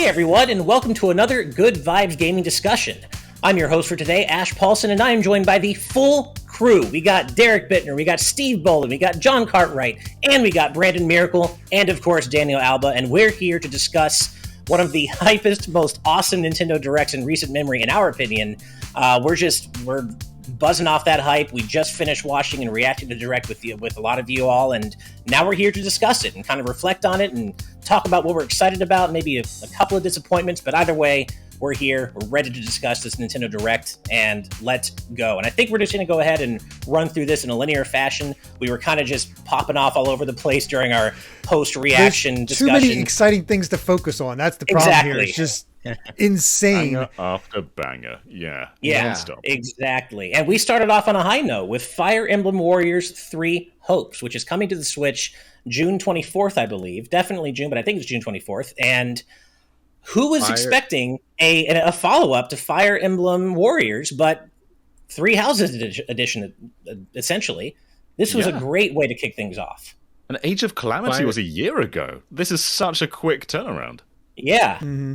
Hey everyone, and welcome to another Good Vibes Gaming discussion. I'm your host for today, Ash Paulson, and I am joined by the full crew. We got Derrick Bittner, we got Steve Bolin, we got John Cartwright, and we got Brandon Miracle, and of course Daniel Alba, and we're here to discuss one of the hypest, most awesome Nintendo Directs in recent memory, in our opinion. We're buzzing off that hype. We just finished watching and reacting to Direct with a lot of you all, and now we're here to discuss it and kind of reflect on it and talk about what we're excited about, maybe a couple of disappointments, but either way, we're here. We're ready to discuss this Nintendo Direct, and let's go. And I think we're just going to go ahead and run through this in a linear fashion. We were kind of just popping off all over the place during our post-reaction discussion. Too many exciting things to focus on. That's the problem here. It's just insane. Banger after banger. Yeah, exactly. And we started off on a high note with Fire Emblem Warriors 3 Hopes, which is coming to the Switch June 24th, I believe. Definitely June, but I think it's June 24th. And who was expecting a follow-up to Fire Emblem Warriors, but Three Houses edition, essentially? This was a great way to kick things off. And Age of Calamity was a year ago. This is such a quick turnaround. Yeah. Mm-hmm.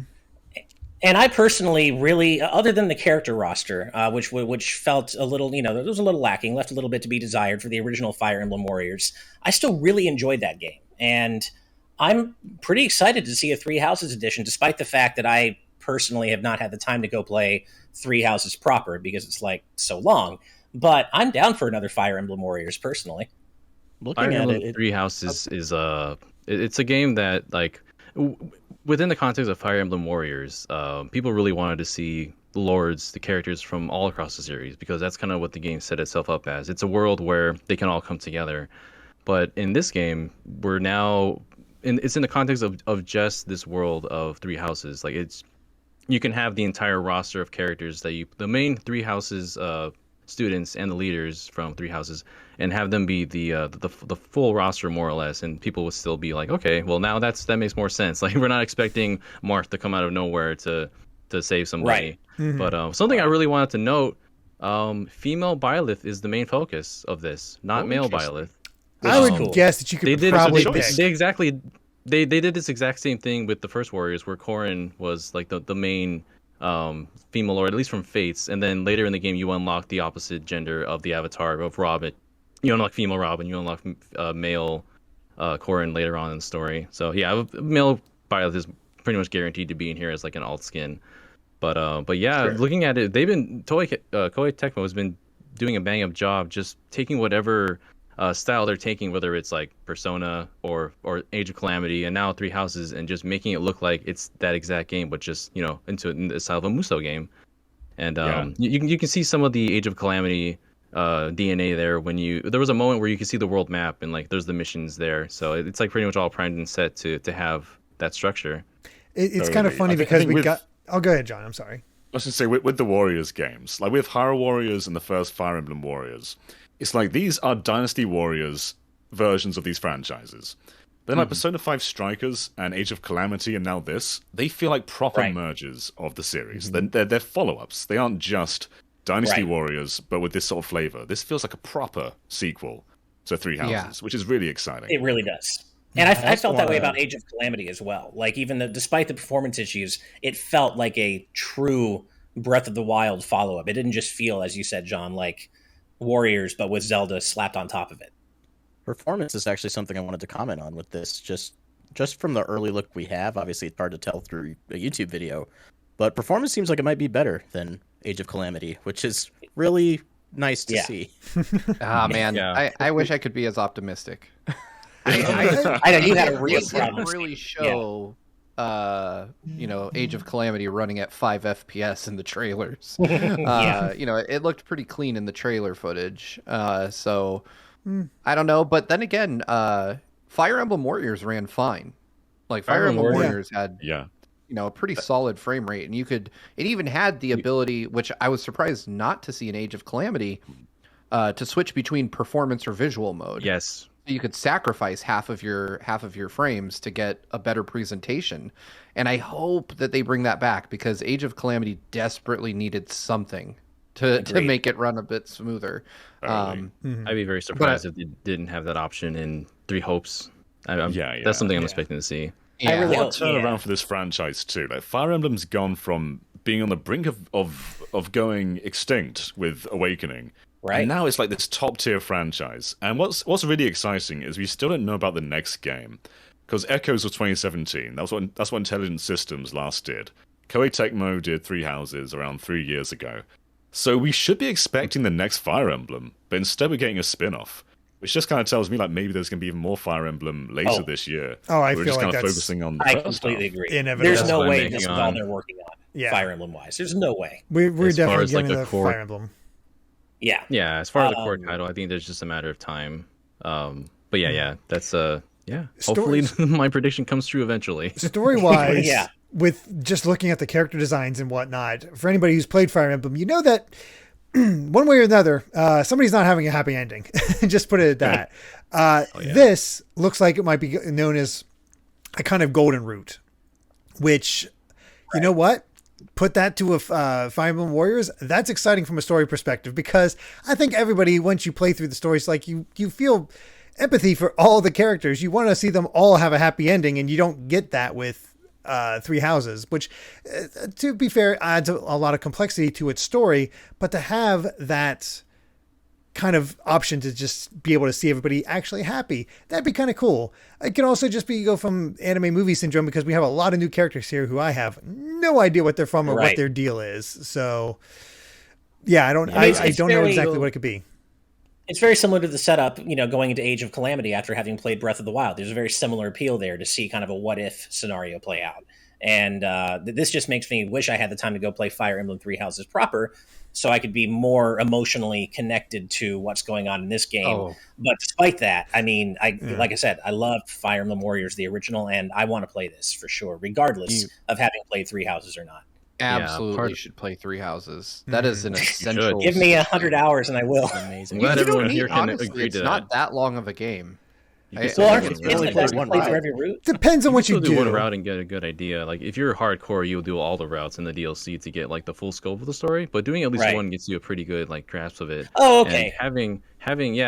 And I personally really, other than the character roster, which felt a little, it was a little lacking, left a little bit to be desired for the original Fire Emblem Warriors, I still really enjoyed that game. And I'm pretty excited to see a Three Houses edition, despite the fact that I personally have not had the time to go play Three Houses proper because it's like so long. But I'm down for another Fire Emblem Warriors personally. Looking at it, Three Houses is it's a game that within the context of Fire Emblem Warriors, people really wanted to see the lords, the characters from all across the series, because that's kind of what the game set itself up as. It's a world where they can all come together. But in this game, we're now it's in the context of just this world of Three Houses. Like you can have the entire roster of characters the main Three Houses students and the leaders from Three Houses, and have them be the full roster more or less, and people would still be like, okay, well now that makes more sense. Like, we're not expecting Marth to come out of nowhere to save somebody. Right. Mm-hmm. But something I really wanted to note, female Byleth is the main focus of this, not male Byleth. I would guess that you could probably pick. They did this exact same thing with the first Warriors, where Corrin was like the main female lord, at least from Fates, and then later in the game you unlock the opposite gender of the avatar of Robin. You unlock female Robin, you unlock male Corrin later on in the story. So yeah, male Byleth is pretty much guaranteed to be in here as like an alt skin. But yeah, sure. Looking at it, Koei Tecmo has been doing a bang up job just taking whatever style they're taking, whether it's like Persona or Age of Calamity and now Three Houses, and just making it look like it's that exact game, but just in the style of a Musou game. And you can see some of the Age of Calamity DNA there there was a moment where you can see the world map and like there's the missions there, so it's like pretty much all primed and set to have that structure. It's kind of funny because oh, go ahead, John. I'm sorry. I was going to say, with the Warriors games, like with Hyrule Warriors and the first Fire Emblem Warriors, it's like these are Dynasty Warriors versions of these franchises. Then like Persona 5 Strikers and Age of Calamity and now this, they feel like proper mergers of the series. They're follow-ups. They aren't just Dynasty Warriors, but with this sort of flavor. This feels like a proper sequel to Three Houses, which is really exciting. It really does. And I felt that way about Age of Calamity as well. Like, even despite the performance issues, it felt like a true Breath of the Wild follow-up. It didn't just feel, as you said, John, like Warriors, but with Zelda slapped on top of it. Performance is actually something I wanted to comment on with this. Just from the early look we have, obviously it's hard to tell through a YouTube video, but performance seems like it might be better than Age of Calamity, which is really nice to see. Man, yeah. I wish I could be as optimistic. I know you had a real problem. Really show, Age of Calamity running at 5 FPS in the trailers. It looked pretty clean in the trailer footage. So I don't know, but then again, Fire Emblem Warriors ran fine. Like Fire Emblem Warriors had a pretty solid frame rate, and it even had the ability, which I was surprised not to see in Age of Calamity, to switch between performance or visual mode. Yes. You could sacrifice half of your frames to get a better presentation, and I hope that they bring that back, because Age of Calamity desperately needed something to make it run a bit smoother. I'd be very surprised if they didn't have that option in Three Hopes. That's something I'm expecting to see. Yeah. I really What a hope. turnaround for this franchise too. Like Fire Emblem's gone from being on the brink of going extinct with Awakening, Right. and now it's like this top tier franchise. And what's really exciting is we still don't know about the next game, because Echoes was 2017. That's what Intelligent Systems last did. Koei Tecmo did Three Houses around 3 years ago. So we should be expecting the next Fire Emblem, but instead we're getting a spin-off. Which just kind of tells me like maybe there's going to be even more Fire Emblem later this year. Oh, I We're feel just like kind of that's focusing on the I first completely half. agree. Inevitable. There's That's no what I'm way banking this is on. all they're working on, Yeah. Fire Emblem wise. There's no way. We're As far definitely as, like, getting a the core- Fire Emblem. Yeah. Yeah, as far as the core title, I think there's just a matter of time. But yeah, that's Hopefully, my prediction comes true eventually. Story-wise, Yeah. with just looking at the character designs and whatnot, for anybody who's played Fire Emblem, you know that one way or another, somebody's not having a happy ending. Just put it at that. This looks like it might be known as a kind of golden route, which, you know what? Put that to a Fire Emblem Warriors. That's exciting from a story perspective, because I think everybody, once you play through the stories, like you feel empathy for all the characters. You want to see them all have a happy ending, and you don't get that with Three Houses, which, to be fair, adds a lot of complexity to its story. But to have that kind of option to just be able to see everybody actually happy, that'd be kind of cool. It can also just be go from anime movie syndrome, because we have a lot of new characters here who I have no idea what they're from or what their deal is. So yeah, I don't know exactly what it could be. It's very similar to the setup, going into Age of Calamity after having played Breath of the Wild. There's a very similar appeal there to see kind of a what-if scenario play out. And this just makes me wish I had the time to go play Fire Emblem Three Houses proper, so I could be more emotionally connected to what's going on in this game. Oh. But despite that, I mean, like I said, I love Fire Emblem Warriors, the original, and I want to play this for sure, regardless of having played Three Houses or not. Absolutely should play Three Houses. That is an essential. Give me 100 hours and I will. Amazing. I'm glad You everyone don't here need- can honestly, agree it's to not that. that long of a game. You can I- still Well, do aren't one it route. only that play one play route. through every route? Depends on You what can you still do one do. route and get a good idea. Like if you're hardcore, you'll do all the routes in the DLC to get like the full scope of the story. But doing at least Right. one gets you a pretty good like grasp of it. Oh, okay. And having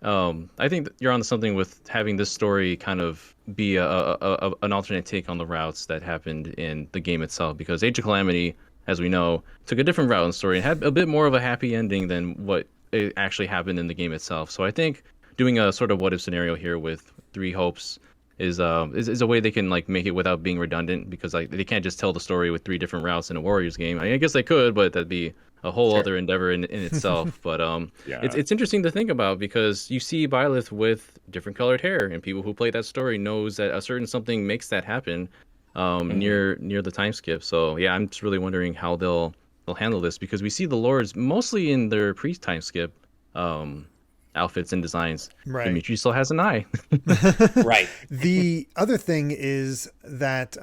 I think that you're onto something with having this story kind of be an alternate take on the routes that happened in the game itself. Because Age of Calamity, as we know, took a different route in the story and had a bit more of a happy ending than what it actually happened in the game itself. So I think doing a sort of what if scenario here with Three Hopes is a way they can like make it without being redundant, because like they can't just tell the story with three different routes in a Warriors game. I guess they could, but that'd be a whole other endeavor in itself. But it's interesting to think about, because you see Byleth with different colored hair, and people who play that story knows that a certain something makes that happen near the time skip. So yeah, I'm just really wondering how they'll handle this, because we see the lords mostly in their pre-time skip outfits and designs. Right. Dimitri still has an eye. Right. The other thing is that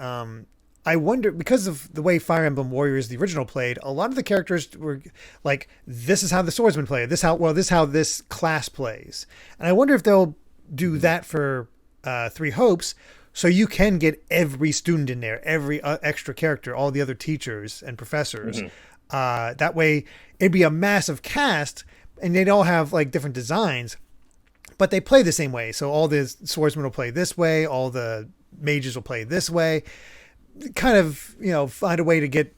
I wonder, because of the way Fire Emblem Warriors, the original, played, a lot of the characters were like, this is how the swordsman play, this is how this class plays. And I wonder if they'll do that for Three Hopes, so you can get every student in there, every extra character, all the other teachers and professors. That way it'd be a massive cast, and they'd all have like different designs, but they play the same way. So all the swordsmen will play this way, all the mages will play this way. Kind of, find a way to get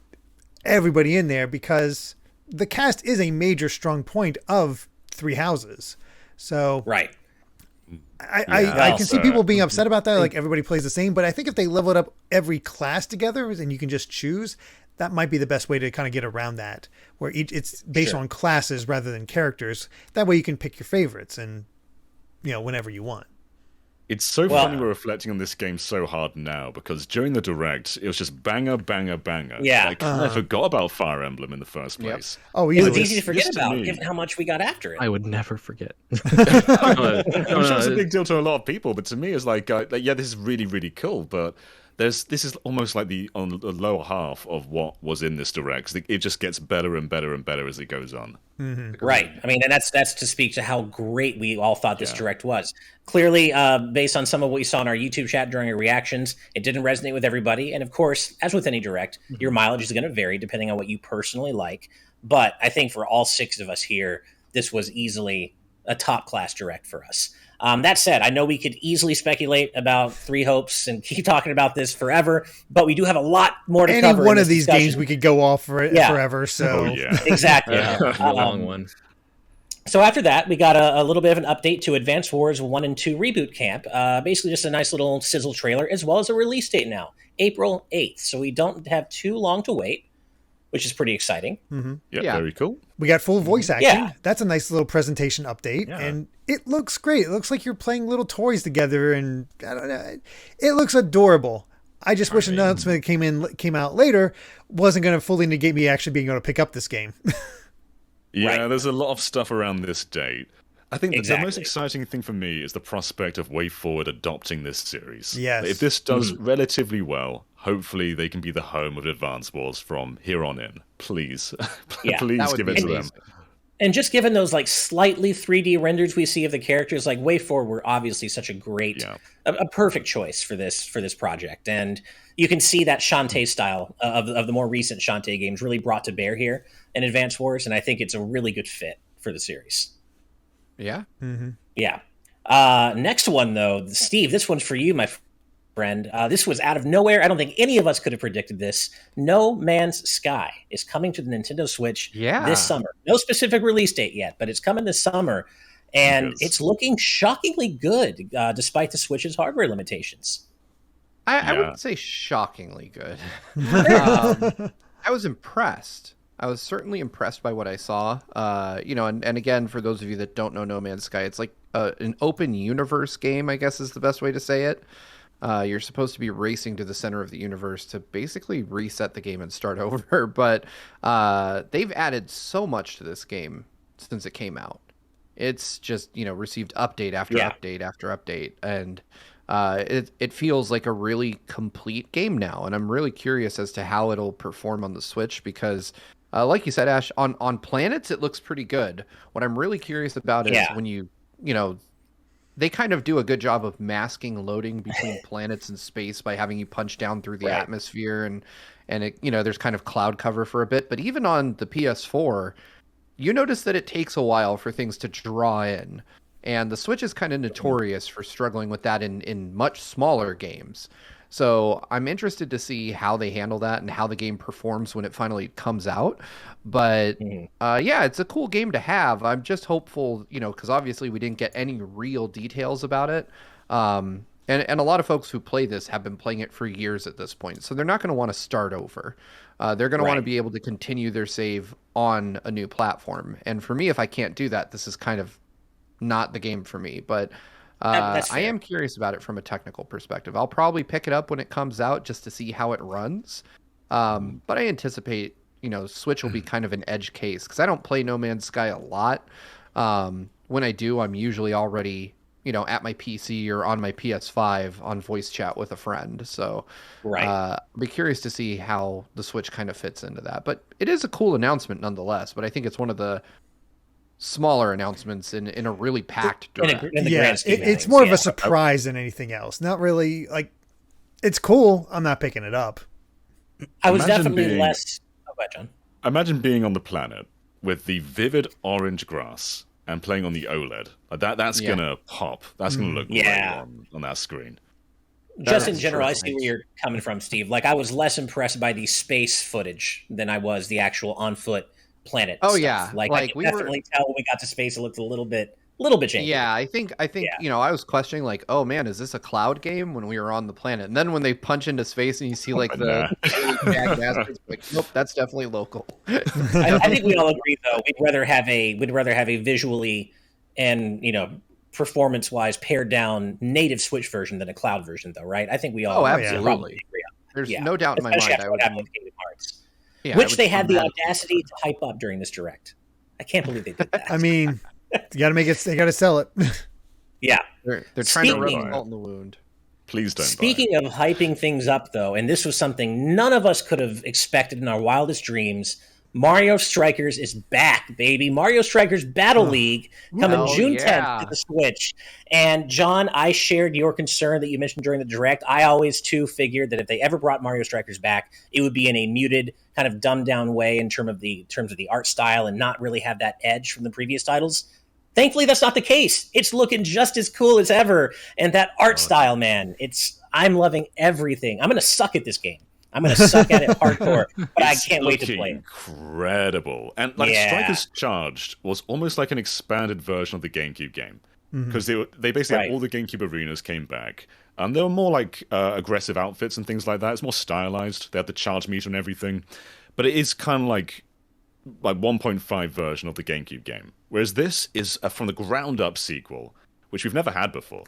everybody in there, because the cast is a major strong point of Three Houses. So Right. I can see people being upset about that, like everybody plays the same, but I think if they leveled up every class together and you can just choose, that might be the best way to kind of get around that, where it's based on classes rather than characters. That way you can pick your favorites and, whenever you want. It's so funny we're reflecting on this game so hard now, because during the Direct, it was just banger, banger, banger. Yeah. Like, I forgot about Fire Emblem in the first place. Oh, It was easily. easy to forget Just to about, me. given how much we got after it. I would never forget. I'm sure it's a big deal to a lot of people, but to me, it's like this is really, really cool, but this is almost like on the lower half of what was in this Direct. It just gets better and better and better as it goes on. Right. I mean, and that's to speak to how great we all thought this Direct was. Clearly, based on some of what you saw in our YouTube chat during our reactions, it didn't resonate with everybody. And of course, as with any Direct, your mileage is going to vary depending on what you personally like. But I think for all six of us here, this was easily a top-class Direct for us. That said, I know we could easily speculate about Three Hopes and keep talking about this forever, but we do have a lot more to cover. Any one in of this these discussion. games we could go off for forever. So Oh, yeah. Exactly. The long one. So after that, we got a little bit of an update to Advance Wars 1 and 2 Reboot Camp. Basically just a nice little sizzle trailer, as well as a release date now, April 8th. So we don't have too long to wait, which is pretty exciting. Yeah, very cool. we got full voice acting. Yeah. That's a nice little presentation update. Yeah. And it looks great. It looks like you're playing little toys together, and I don't know. It looks adorable. I just wish an announcement that came out later wasn't going to fully negate me actually being able to pick up this game. Yeah, Right. there's a lot of stuff around this date. I think the most Exactly. exciting thing for me is the prospect of WayForward adopting this series. Yes. If this does relatively well, hopefully they can be the home of Advance Wars from here on in. Please. Yeah, Please that would give be it to them. amazing. And just given those like slightly 3D renders we see of the characters, like Way Forward were obviously such a great, Yeah. a perfect choice for this project. And you can see that Shantae style of the more recent Shantae games really brought to bear here in Advance Wars, and I think it's a really good fit for the series. Yeah. Yeah. Next one though, Steve, this one's for you, my friend. This was out of nowhere. I don't think any of us could have predicted this. No Man's Sky is coming to the Nintendo Switch this summer. No specific release date yet, but it's coming this summer. And Yes. it's looking shockingly good, despite the Switch's hardware limitations. I Yeah. wouldn't say shockingly good. I was impressed. I was certainly impressed by what I saw. And again, for those of you that don't know No Man's Sky, it's like an open universe game, I guess is the best way to say it. You're supposed to be racing to the center of the universe to basically reset the game and start over. But they've added so much to this game since it came out. It's just, received update after update after update. And it feels like a really complete game now. And I'm really curious as to how it'll perform on the Switch because, like you said, Ash, on planets, it looks pretty good. What I'm really curious about is when they kind of do a good job of masking loading between planets and space by having you punch down through the atmosphere and it, there's kind of cloud cover for a bit. But even on the PS4, you notice that it takes a while for things to draw in. And the Switch is kind of notorious for struggling with that in much smaller games. So I'm interested to see how they handle that and how the game performs when it finally comes out. But it's a cool game to have. I'm just hopeful, because obviously we didn't get any real details about it. And a lot of folks who play this have been playing it for years at this point. So they're not going to want to start over. They're going to want to be able to continue their save on a new platform. And for me, if I can't do that, this is kind of not the game for me. But That's I fair. am curious about it from a technical perspective. I'll probably pick it up when it comes out just to see how it runs. But I anticipate, Switch will be kind of an edge case because I don't play No Man's Sky a lot. When I do, I'm usually already, at my PC or on my PS5 on voice chat with a friend. So I'll be curious to see how the Switch kind of fits into that. But it is a cool announcement nonetheless. But I think it's one of the smaller announcements in a really packed direct. In the grand scheme of it's things, more of a surprise than anything else. Not really like it's cool. I'm not picking it up. I was Imagine definitely being- less. Oh, go ahead, John. Imagine being on the planet with the vivid orange grass and playing on the OLED. That's gonna pop. That's gonna look great on that screen. Just in is general, I true. see where you're coming from, Steve. Like, I was less impressed by the space footage than I was the actual on-foot planet. Oh, stuff. yeah. Like I Like, could we were- definitely tell when we got to space, it looked a little bit janky. Yeah, I think I was questioning like, oh man, is this a cloud game when we were on the planet? And then when they punch into space and you see like the jagged bastards, like, nope, that's definitely local. I think we all agree, though. We'd rather have a visually and performance-wise pared down native Switch version than a cloud version, though, right? I think we all Oh, probably absolutely. agree on that. There's Yeah. no doubt in my Especially mind. after I what would happened with Kingdom Hearts, I which would they had the dramatically audacity to hype up during this direct. I can't believe they did that. I mean, you got to make it. They got to sell it. yeah. They're trying to Speaking- rub salt in the wound. Please don't. Speaking of hyping things up, though, and this was something none of us could have expected in our wildest dreams, Mario Strikers is back, baby. Mario Strikers Battle League coming Oh, June yeah. 10th to the Switch. And John, I shared your concern that you mentioned during the direct. I always, too, figured that if they ever brought Mario Strikers back, it would be in a muted, kind of dumbed-down way in terms of the art style and not really have that edge from the previous titles. Thankfully, that's not the case. It's looking just as cool as ever, and that art style, man, I'm loving everything. I'm gonna suck at this game. I'm gonna suck at it hardcore, but I can't wait to play it. Incredible. And like Strikers Charged was almost like an expanded version of the GameCube game. Because they basically had all the GameCube arenas came back. They were more like aggressive outfits and things like that. It's more stylized. They had the charge meter and everything. But it is kind of like 1.5 version of the GameCube game. Whereas this is a from the ground up sequel, which we've never had before.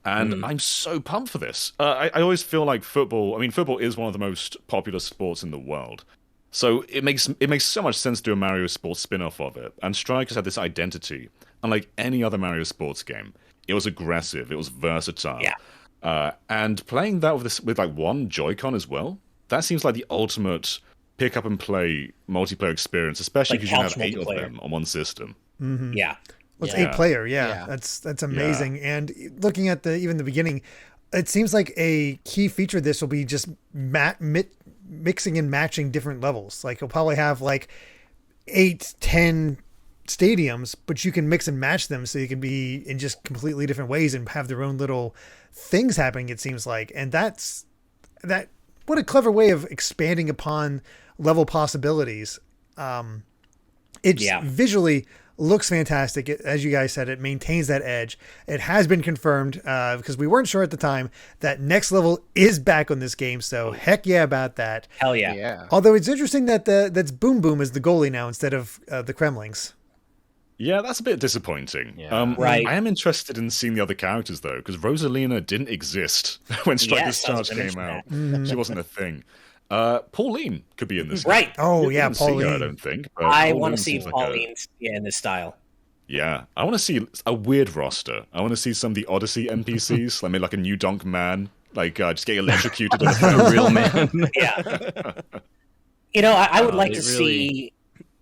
And I'm so pumped for this. I always feel like football is one of the most popular sports in the world. So it makes so much sense to do a Mario Sports spin-off of it. And Strikers had this identity. Unlike any other Mario Sports game, it was aggressive, it was versatile. Yeah. And playing that with like one Joy-Con as well, that seems like the ultimate pick up and play multiplayer experience, especially because you can have 8 of them on one system. Yeah. Well, it's 8 player, yeah. That's amazing. Yeah. And looking at even the beginning, it seems like a key feature of this will be just mixing and matching different levels. Like you'll probably have like 8, 10 stadiums, but you can mix and match them so you can be in just completely different ways and have their own little things happening, it seems like. And what a clever way of expanding upon level possibilities. Visually looks fantastic. As you guys said, it maintains that edge. It has been confirmed because we weren't sure at the time that Next Level is back on this game. So heck yeah about that. Hell yeah. Although it's interesting that that's Boom Boom as the goalie now instead of the Kremlings. Yeah, that's a bit disappointing. Yeah. Right. I am interested in seeing the other characters, though, because Rosalina didn't exist when Strikers Charge came out. She wasn't a thing. Pauline could be in this game. Right. Oh, yeah, Pauline. I don't think. I want to see Pauline in this style. Yeah. I want to see a weird roster. I want to see some of the Odyssey NPCs, like maybe like a New Donk man, like just get electrocuted. A real man. Yeah. You know, I would like to see...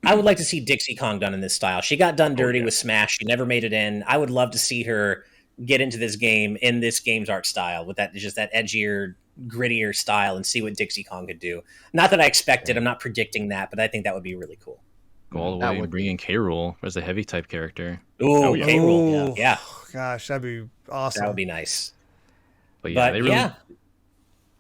I would like to see Dixie Kong done in this style. She got done dirty with Smash. She never made it in. I would love to see her get into this game in this game's art style with that edgier, grittier style and see what Dixie Kong could do. Not that I expect it. I'm not predicting that, but I think that would be really cool. Go all the way and bring in K-Rool as a heavy type character. Ooh, K-Rool. Yeah. Gosh, that'd be awesome. That would be nice. But yeah,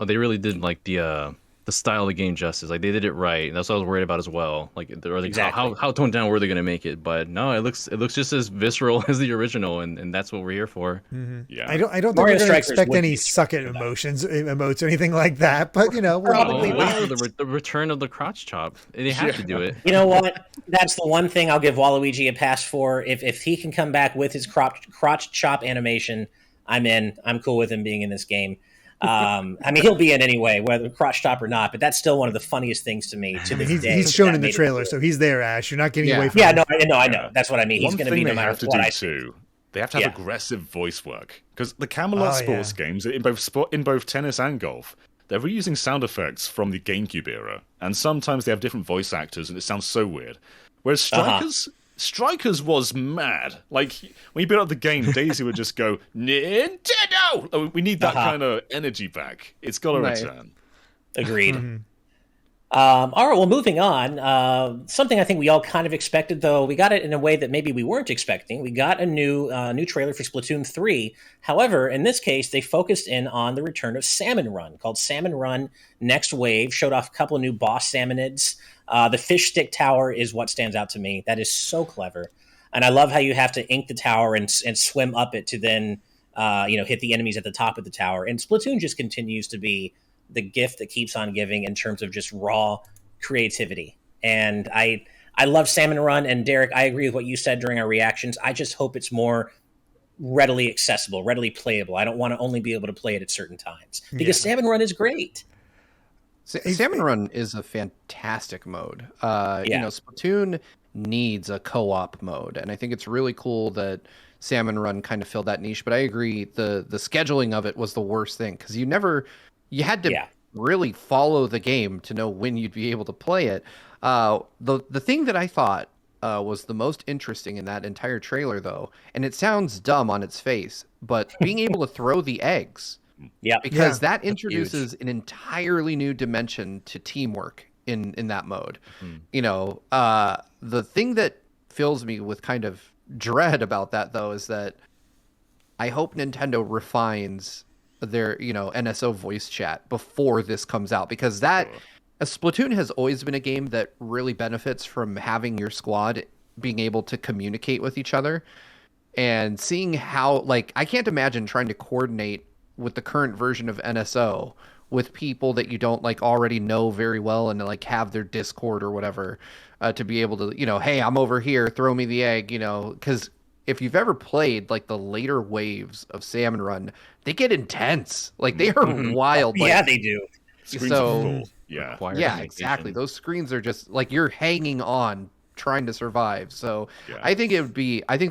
they really did like the style of the game justice. Like they did it right. That's what I was worried about as well. Like how toned down were they going to make it? But no, it looks just as visceral as the original, and that's what we're here for. Yeah, I don't think we're going to expect any suck it emotes or anything like that. But we'll probably the return of the crotch chop. They have to do it. You know what? That's the one thing I'll give Waluigi a pass for. If he can come back with his crotch chop animation, I'm in. I'm cool with him being in this game. He'll be in anyway, whether crotch top or not, but that's still one of the funniest things to me to this day. He's shown in the trailer, so he's there, Ash. You're not getting away from him. I know. That's what I mean. He's going to be no matter what I do. They have to have aggressive voice work. Because the Camelot sports games, in both tennis and golf, they're reusing sound effects from the GameCube era. And sometimes they have different voice actors, and it sounds so weird. Whereas Strikers was mad. Like, when you build up the game, Daisy would just go, Nintendo! We need that kind of energy back. It's got to return. Agreed. All right, well, moving on. Something I think we all kind of expected, though. We got it in a way that maybe we weren't expecting. We got a new trailer for Splatoon 3. However, in this case, they focused in on the return of Salmon Run, called Salmon Run Next Wave. Showed off a couple of new boss salmonids. The fish stick tower is what stands out to me. That is so clever. And I love how you have to ink the tower and swim up it to then hit the enemies at the top of the tower. And Splatoon just continues to be the gift that keeps on giving in terms of just raw creativity. And I love Salmon Run. And Derrick, I agree with what you said during our reactions. I just hope it's more readily accessible, readily playable. I don't want to only be able to play it at certain times because Salmon Run is great. Salmon Run is a fantastic mode. Splatoon needs a co-op mode, and I think it's really cool that Salmon Run kind of filled that niche. But I agree, the scheduling of it was the worst thing because you had to really follow the game to know when you'd be able to play it. The thing that I thought was the most interesting in that entire trailer, though, and it sounds dumb on its face, but being able to throw the eggs. Yeah, because that introduces an entirely new dimension to teamwork in that mode. The thing that fills me with kind of dread about that though is that I hope Nintendo refines their, NSO voice chat before this comes out, because Splatoon has always been a game that really benefits from having your squad being able to communicate with each other, and seeing how, like, I can't imagine trying to coordinate with the current version of NSO with people that you don't like already know very well and like have their Discord or whatever, to be able to, hey, I'm over here, throw me the egg, because if you've ever played like the later waves of Salmon Run, they get intense. Like they are wild. Like, yeah, they do. Screens are full. Yeah. Requires yeah, dedication. exactly. Those screens are just like you're hanging on trying to survive. So Yeah. I think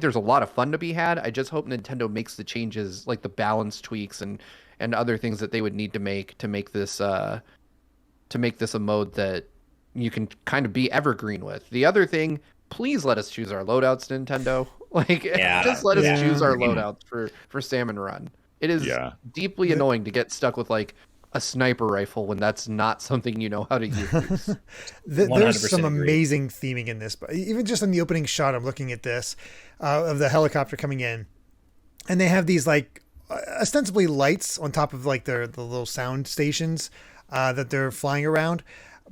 there's a lot of fun to be had. I just hope Nintendo makes the changes, like the balance tweaks and other things that they would need to make this a mode that you can kind of be evergreen with. The other thing, please let us choose our loadouts, Nintendo. Like, just let us choose our loadouts for Salmon Run. It is deeply annoying to get stuck with like a sniper rifle when that's not something you know how to use. There's some agree. amazing theming in this, but even just in the opening shot, I'm looking at this of the helicopter coming in, and they have these like ostensibly lights on top of like the little sound stations that they're flying around.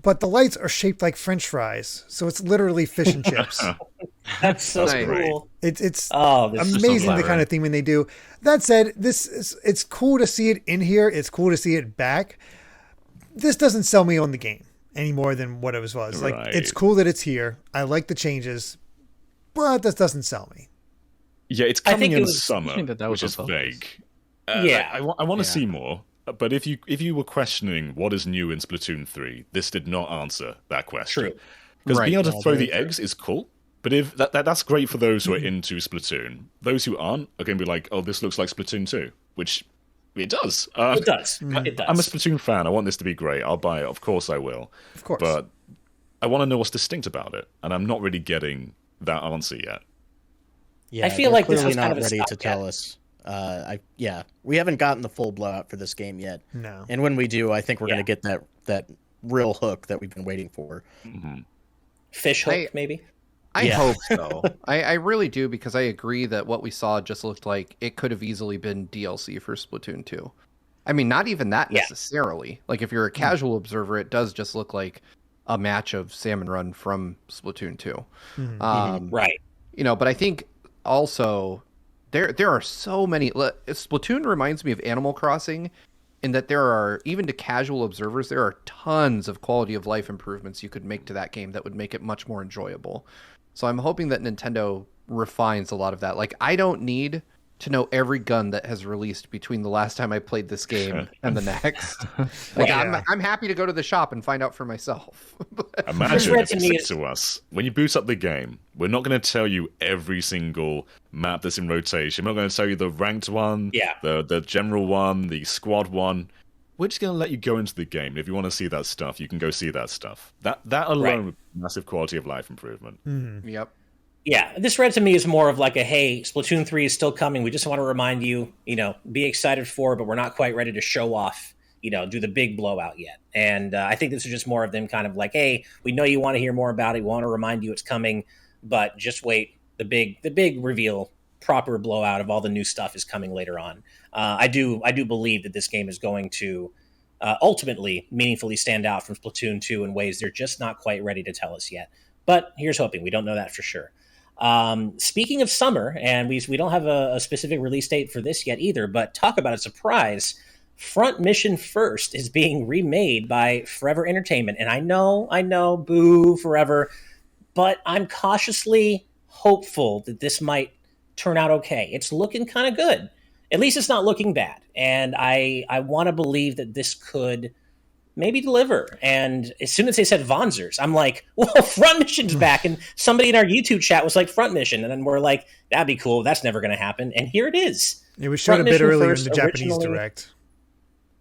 But the lights are shaped like French fries, so it's literally fish and chips. That's so Nice. cool. It's this is amazing so the kind of theming they do. That said, it's cool to see it in here. It's cool to see it back. This doesn't sell me on the game any more than what it was. Like, it's cool that it's here. I like the changes, but this doesn't sell me. Yeah, it's I coming think it in was- summer, I think that was which is the focus. vague. Yeah. I want to see more. But if you were questioning what is new in Splatoon 3, this did not answer that question. True. Because Right. being able to throw the eggs is cool, but if that's great for those who are into Splatoon. Those who aren't are going to be like, oh, this looks like Splatoon 2, which it does. It does. It does. I'm a Splatoon fan. I want this to be great. I'll buy it. Of course I will. Of course. But I want to know what's distinct about it, and I'm not really getting that answer yet. Yeah, I feel they're like this clearly was kind not of a ready to stopgap. tell us. We haven't gotten the full blowout for this game yet. No. And when we do, I think we're Yeah. going to get that real hook that we've been waiting for. Fish hook, I- maybe. I Yeah. hope so. I really do, because I agree that what we saw just looked like it could have easily been DLC for Splatoon 2. I mean, not even that Yeah. necessarily. Like, if you're a casual observer, it does just look like a match of Salmon Run from Splatoon 2. Right. But I think also there are so many. Splatoon reminds me of Animal Crossing, in that there are, even to casual observers, there are tons of quality of life improvements you could make to that game that would make it much more enjoyable. So I'm hoping that Nintendo refines a lot of that. Like, I don't need to know every gun that has released between the last time I played this game and the next. Like, Yeah. I'm happy to go to the shop and find out for myself. Imagine read if to it's me said is- to us, when you boot up the game, we're not going to tell you every single map that's in rotation. We're not going to tell you the ranked one, the general one, the squad one. We're just going to let you go into the game. And if you want to see that stuff, you can go see that stuff. That alone would be massive quality of life improvement. Yep. Yeah, this read to me as more of like a, hey, Splatoon 3 is still coming. We just want to remind you, be excited for it, but we're not quite ready to show off, do the big blowout yet. And I think this is just more of them kind of like, hey, we know you want to hear more about it. We want to remind you it's coming, but just wait. The big reveal, proper blowout of all the new stuff is coming later on. I do believe that this game is going to ultimately meaningfully stand out from Splatoon 2 in ways they're just not quite ready to tell us yet. But here's hoping. We don't know that for sure. Speaking of summer, and we don't have a specific release date for this yet either, but talk about a surprise. Front Mission First is being remade by Forever Entertainment. And I know, boo, Forever, but I'm cautiously hopeful that this might turn out okay. It's looking kind of good. At least it's not looking bad. And I want to believe that this could maybe deliver. And as soon as they said Vonzers, I'm like, well, Front Mission's back. And somebody in our YouTube chat was like, Front Mission. And then we're like, that'd be cool. That's never going to happen. And here it is. It was shown Front a bit Mission earlier in First the Japanese originally- Direct.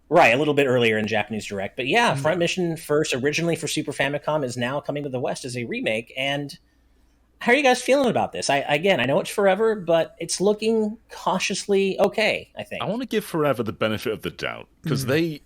Right, a little bit earlier in Japanese Direct. But yeah, Front Mission First, originally for Super Famicom, is now coming to the West as a remake. And how are you guys feeling about this? I know it's Forever, but it's looking cautiously okay, I think. I want to give Forever the benefit of the doubt, because they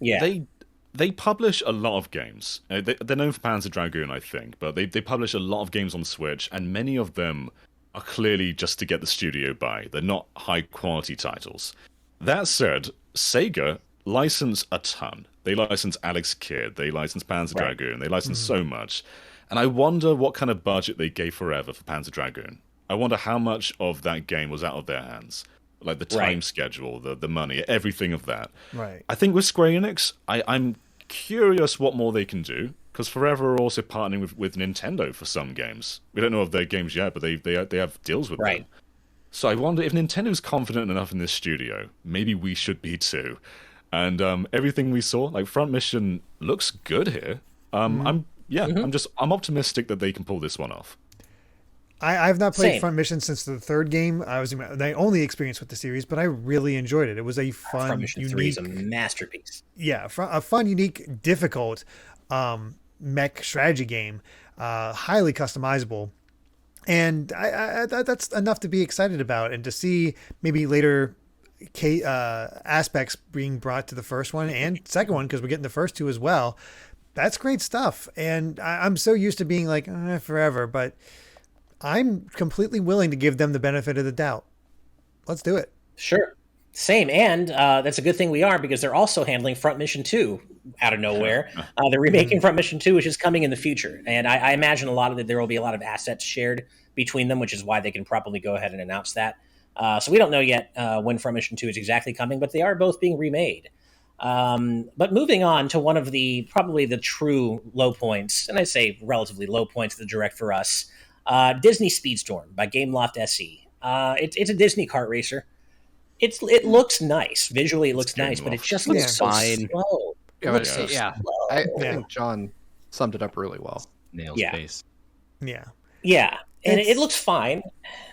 publish a lot of games. They're known for Panzer Dragoon, I think, but they publish a lot of games on Switch, and many of them are clearly just to get the studio by. They're not high-quality titles. That said, Sega license a ton. They license Alex Kidd, they license Panzer Dragoon, they license so much. And I wonder what kind of budget they gave Forever for Panzer Dragoon. I wonder how much of that game was out of their hands. Like the time schedule, the money, everything of that. Right. I think with Square Enix, I'm curious what more they can do, because Forever are also partnering with Nintendo for some games. We don't know of their games yet, but they have deals with them. So I wonder if Nintendo's confident enough in this studio, maybe we should be too. And everything we saw, like Front Mission, looks good here. I'm optimistic that they can pull this one off. I've not played Front Mission since the third game. I was my only experience with the series, but I really enjoyed it. It was a fun, Front Mission unique, 3 is a masterpiece. Yeah, a fun, unique, difficult mech strategy game, highly customizable, and that's enough to be excited about, and to see maybe later aspects being brought to the first one and second one, because we're getting the first two as well. That's great stuff, and I'm so used to being like Forever, but I'm completely willing to give them the benefit of the doubt. Let's do it. Sure. Same. And that's a good thing we are, because they're also handling Front Mission 2 out of nowhere. They're remaking Front Mission 2, which is coming in the future. And I imagine there will be a lot of assets shared between them, which is why they can probably go ahead and announce that. So we don't know yet when Front Mission 2 is exactly coming, but they are both being remade. But moving on to one of probably the true low points, and I say relatively low points of the Direct for us, Disney Speedstorm by Gameloft SE. It's a Disney kart racer. It looks nice. Visually, it looks nice, but it just looks so slow. I think John summed it up really well. Nails face. Yeah. And it looks fine,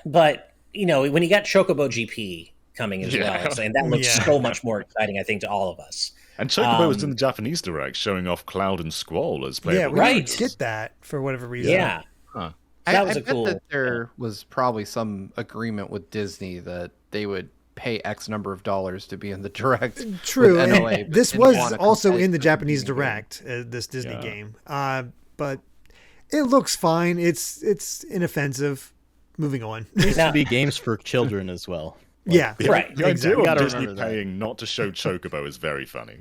but when you got Chocobo GP coming as well, and that looks so much more exciting, I think, to all of us. And Chocobo was in the Japanese Direct, showing off Cloud and Squall as playable. Yeah, we didn't get that for whatever reason. Yeah. Huh. I bet that there was probably some agreement with Disney that they would pay X number of dollars to be in the Direct. True. And this was also in the Japanese Direct, this Disney game. But it looks fine. It's inoffensive. Moving on. It used to be games for children as well. Right. The idea of Disney paying not to show Chocobo is very funny.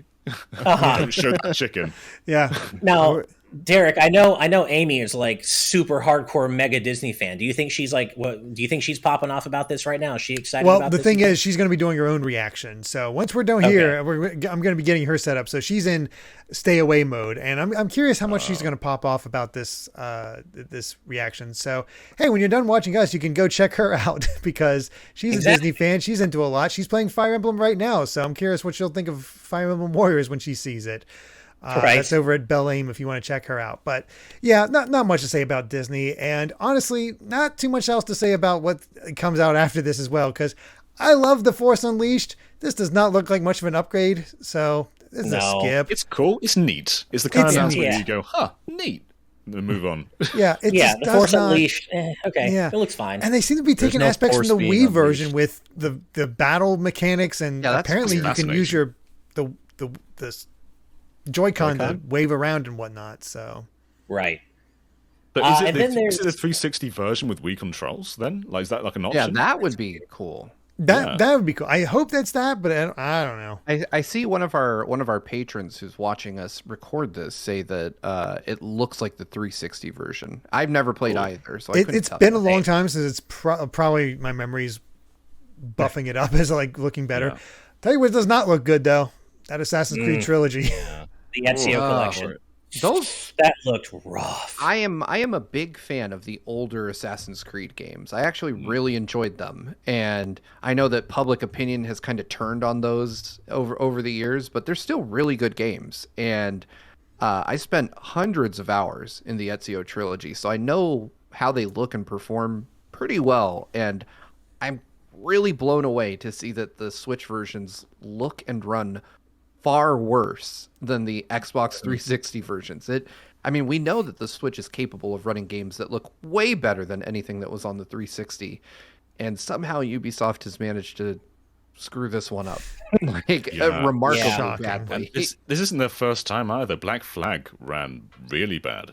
Don't show that chicken. Yeah. Now, Derrick, I know Amy is like super hardcore mega Disney fan. Do you think she's popping off about this right now? Is she excited about this? Well, the thing is, she's going to be doing her own reaction. So once we're done here, I'm going to be getting her set up. So she's in stay away mode, and I'm curious how much she's going to pop off about this this reaction. So hey, when you're done watching us, you can go check her out, because she's a Disney fan. She's into a lot. She's playing Fire Emblem right now, so I'm curious what she'll think of Fire Emblem Warriors when she sees it. That's over at Bell Aim if you want to check her out. But yeah, not much to say about Disney, and honestly, not too much else to say about what comes out after this as well, because I love The Force Unleashed. This does not look like much of an upgrade, so it's a skip. It's cool. It's neat. It's the kind of announcement where you go, neat, and then move on. Yeah, The Force Unleashed. It looks fine. And they seem to be taking aspects from the Wii version with the battle mechanics, and apparently you can use the Joy-Con to wave around and whatnot. So right. But is it the 360 version with Wii controls then? Like, is that like an option? Yeah, that would be cool. That would be cool. I hope that's that, but I don't know. I see one of our patrons who's watching us record this say that it looks like the 360 version. I've never played either, so it's been a long time since it's probably my memory's buffing it up as like looking better. Yeah. Tell you what does not look good though. That Assassin's Creed trilogy. Yeah. The Ezio collection. That looked rough. I am a big fan of the older Assassin's Creed games. I actually really enjoyed them, and I know that public opinion has kind of turned on those over the years, but they're still really good games. And I spent hundreds of hours in the Ezio trilogy, so I know how they look and perform pretty well. And I'm really blown away to see that the Switch versions look and run far worse than the Xbox 360 versions. We know that the Switch is capable of running games that look way better than anything that was on the 360, and somehow Ubisoft has managed to screw this one up remarkably badly. This isn't their first time either. Black Flag ran really bad.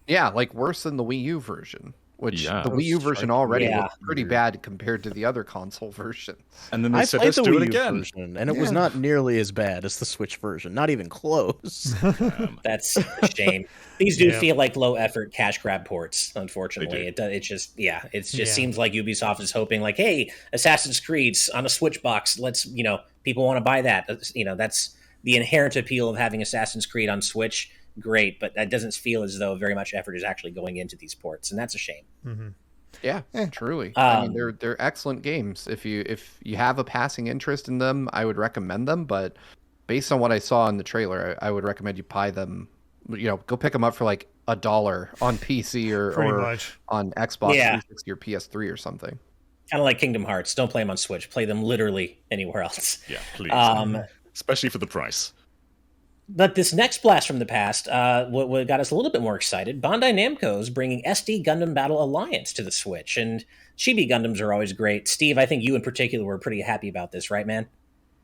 Yeah, like worse than the Wii U version. which Yeah. the Wii U version already Yeah. looked pretty bad compared to the other console versions. And then they I said, played let's the do Wii it U again. version, and it was not nearly as bad as the Switch version. Not even close. That's a shame. These do Yeah. feel like low effort cash grab ports. Unfortunately, it just seems like Ubisoft is hoping like, hey, Assassin's Creed's on a Switch box. Let's people want to buy that. That's the inherent appeal of having Assassin's Creed on Switch. Great, but that doesn't feel as though very much effort is actually going into these ports, and that's a shame. Mm-hmm. Yeah, truly. I mean, they're excellent games. If you have a passing interest in them, I would recommend them. But based on what I saw in the trailer, I would recommend you buy them. Go pick them up for like $1 on PC or much. on Xbox Yeah. 360 or PS3 or something. Kind of like Kingdom Hearts. Don't play them on Switch. Play them literally anywhere else. Yeah, please. Um, Especially for the price. But this next blast from the past, what got us a little bit more excited, Bandai Namco is bringing SD Gundam Battle Alliance to the Switch, and Chibi Gundams are always great. Steve, I think you in particular were pretty happy about this, right, man?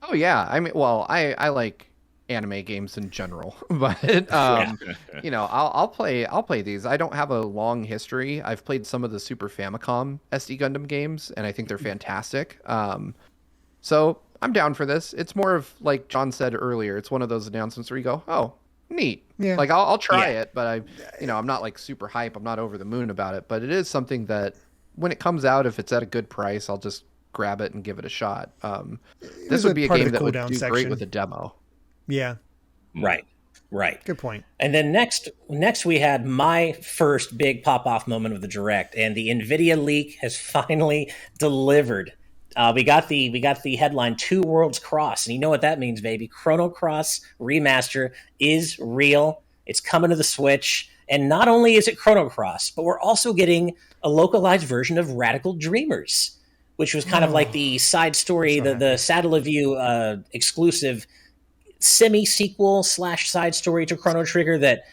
Oh yeah, I mean, well, I like anime games in general, but I'll play these. I don't have a long history. I've played some of the Super Famicom SD Gundam games, and I think they're fantastic. So I'm down for this. It's more of like John said earlier. It's one of those announcements where you go, "Oh, neat." Yeah. Like I'll try it, but I'm not like super hype. I'm not over the moon about it. But it is something that when it comes out, if it's at a good price, I'll just grab it and give it a shot. This would be a part of game the that would cooldown do great section. with a demo. Yeah. Right. Good point. And then next we had my first big pop-off moment of the Direct, and the NVIDIA leak has finally delivered. We got the headline 2 Worlds Cross, and you know what that means, baby. Chrono Cross Remaster is real. It's coming to the Switch, and not only is it Chrono Cross, but we're also getting a localized version of Radical Dreamers, which was kind of like the side story, the Saddle of You exclusive semi-sequel / side story to Chrono Trigger that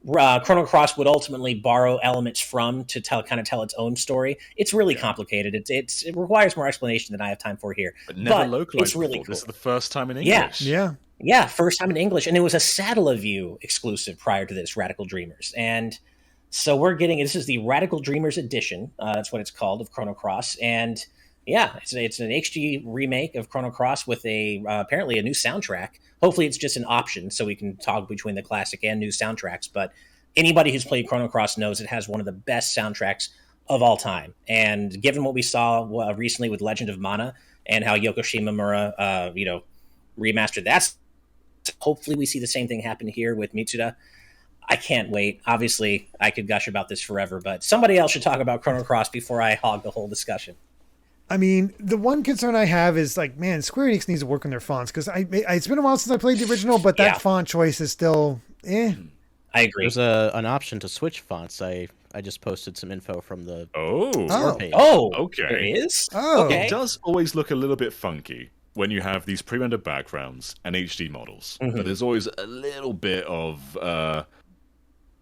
Chrono Cross would ultimately borrow elements from to tell its own story. It's really complicated. It requires more explanation than I have time for here. But never localized it's really before. cool. This is the first time in English. Yeah, first time in English, and it was a Saddle of You exclusive prior to this, Radical Dreamers. And so this is the Radical Dreamers edition. That's what it's called, of Chrono Cross. And yeah, it's an HD remake of Chrono Cross with apparently a new soundtrack. Hopefully it's just an option so we can toggle between the classic and new soundtracks. But anybody who's played Chrono Cross knows it has one of the best soundtracks of all time. And given what we saw recently with Legend of Mana and how Yoko Shimomura, remastered that, hopefully we see the same thing happen here with Mitsuda. I can't wait. Obviously, I could gush about this forever, but somebody else should talk about Chrono Cross before I hog the whole discussion. I mean, the one concern I have is like, man, Square Enix needs to work on their fonts because it's been a while since I played the original, but that font choice is still I agree. There's an option to switch fonts. I just posted some info from the store page. Okay. There is? Okay. It does always look a little bit funky when you have these pre-rendered backgrounds and HD models, but there's always a little bit of